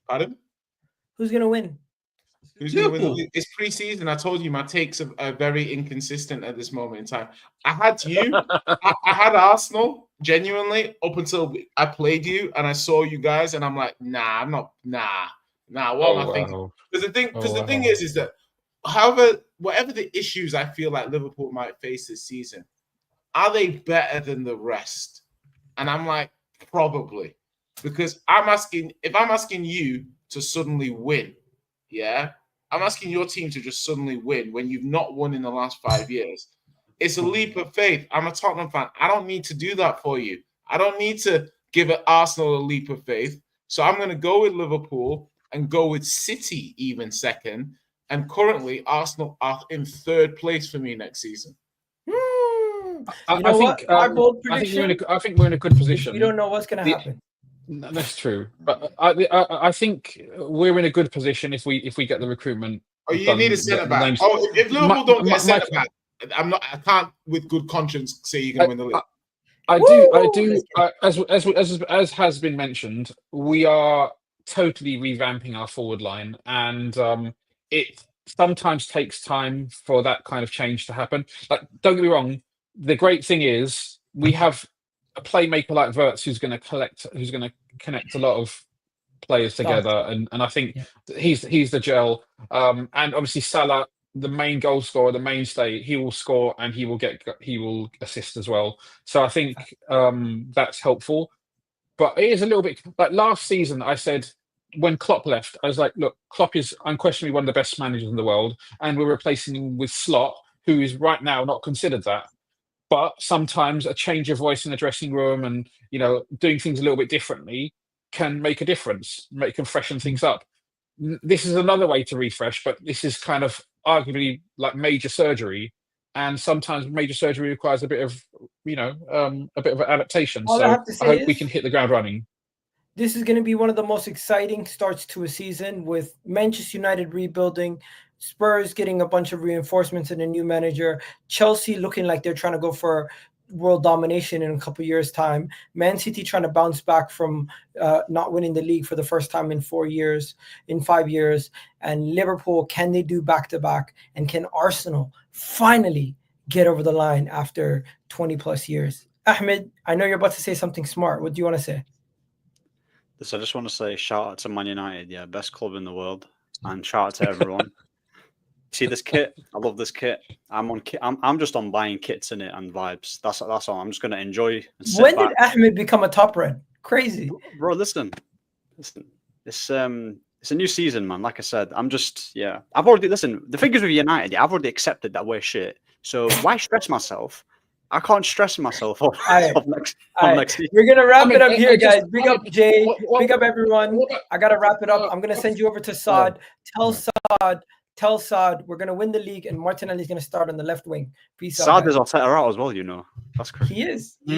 S7: Pardon?
S1: Who's going to win?
S7: Who's going to win the league? It's preseason. I told you my takes are very inconsistent at this moment in time. I had you. I had Arsenal, genuinely, up until I played you and I saw you guys, and I'm like, nah, I'm not. Nah. What am I thinking? Because the thing is that whatever the issues I feel like Liverpool might face this season, are they better than the rest? And I'm like, probably, because if I'm asking you to suddenly win, yeah, I'm asking your team to just suddenly win when you've not won in the last 5 years. It's a leap of faith. I'm a Tottenham fan. I don't need to do that for you. I don't need to give Arsenal a leap of faith. So I'm going to go with Liverpool and go with City even second. And currently, Arsenal are in 3rd place for me next season.
S3: I think we're in a good position.
S1: You don't know what's going to happen.
S3: That's true, but I think we're in a good position if we get the recruitment.
S7: Oh, you need a centre back. If Liverpool don't get a centre back, I can't with good conscience say you're going to win the league.
S3: I
S1: Woo!
S3: do.
S1: Let's get
S3: As has been mentioned, we are totally revamping our forward line, and it sometimes takes time for that kind of change to happen. Like, don't get me wrong. The great thing is we have a playmaker like Wirtz who's going to connect a lot of players together, and I think he's the gel. And obviously Salah, the main goal scorer, the mainstay, he will score and he will assist as well. So I think that's helpful. But it is a little bit like last season. I said when Klopp left, I was like, look, Klopp is unquestionably one of the best managers in the world, and we're replacing him with Slot, who is right now not considered that. But sometimes a change of voice in the dressing room and doing things a little bit differently can make a difference, can freshen things up. This is another way to refresh, but this is kind of arguably like major surgery, and sometimes major surgery requires a bit of a bit of adaptation.
S1: All
S3: So
S1: I have to say
S3: I hope
S1: is
S3: we can hit the ground running.
S1: this is going to be one of the most exciting starts to a season, with Manchester United rebuilding, Spurs getting a bunch of reinforcements and a new manager, Chelsea looking like they're trying to go for world domination in a couple of years' time, Man City trying to bounce back from not winning the league for the first time in 5 years, and Liverpool, can they do back-to-back, and can Arsenal finally get over the line after 20 plus years? Ahmed, I know you're about to say something smart. What do you want to say?
S6: So I just want to say shout out to Man United, best club in the world, and shout out to everyone. See this kit? I love this kit. I'm just on buying kits in it and vibes. That's all. I'm just gonna enjoy. And sit
S1: When
S6: back.
S1: did Ahmed become a top red? Crazy,
S6: bro. Listen. It's a new season, man. Like I said, I've already the figures with United. I've already accepted that we're shit. So why stress myself? I can't stress myself off next season.
S1: We're gonna wrap it up here,
S3: just-
S1: guys. Big up Jay.
S3: what-
S1: Big up everyone. I gotta wrap it up. I'm gonna send you over to Saad. Tell Saad we're gonna win the league, and Martinelli's gonna start on the left wing. Peace out.
S6: Sad
S1: guys.
S6: is Arteta out as well. That's crazy.
S1: He is.
S5: Mm.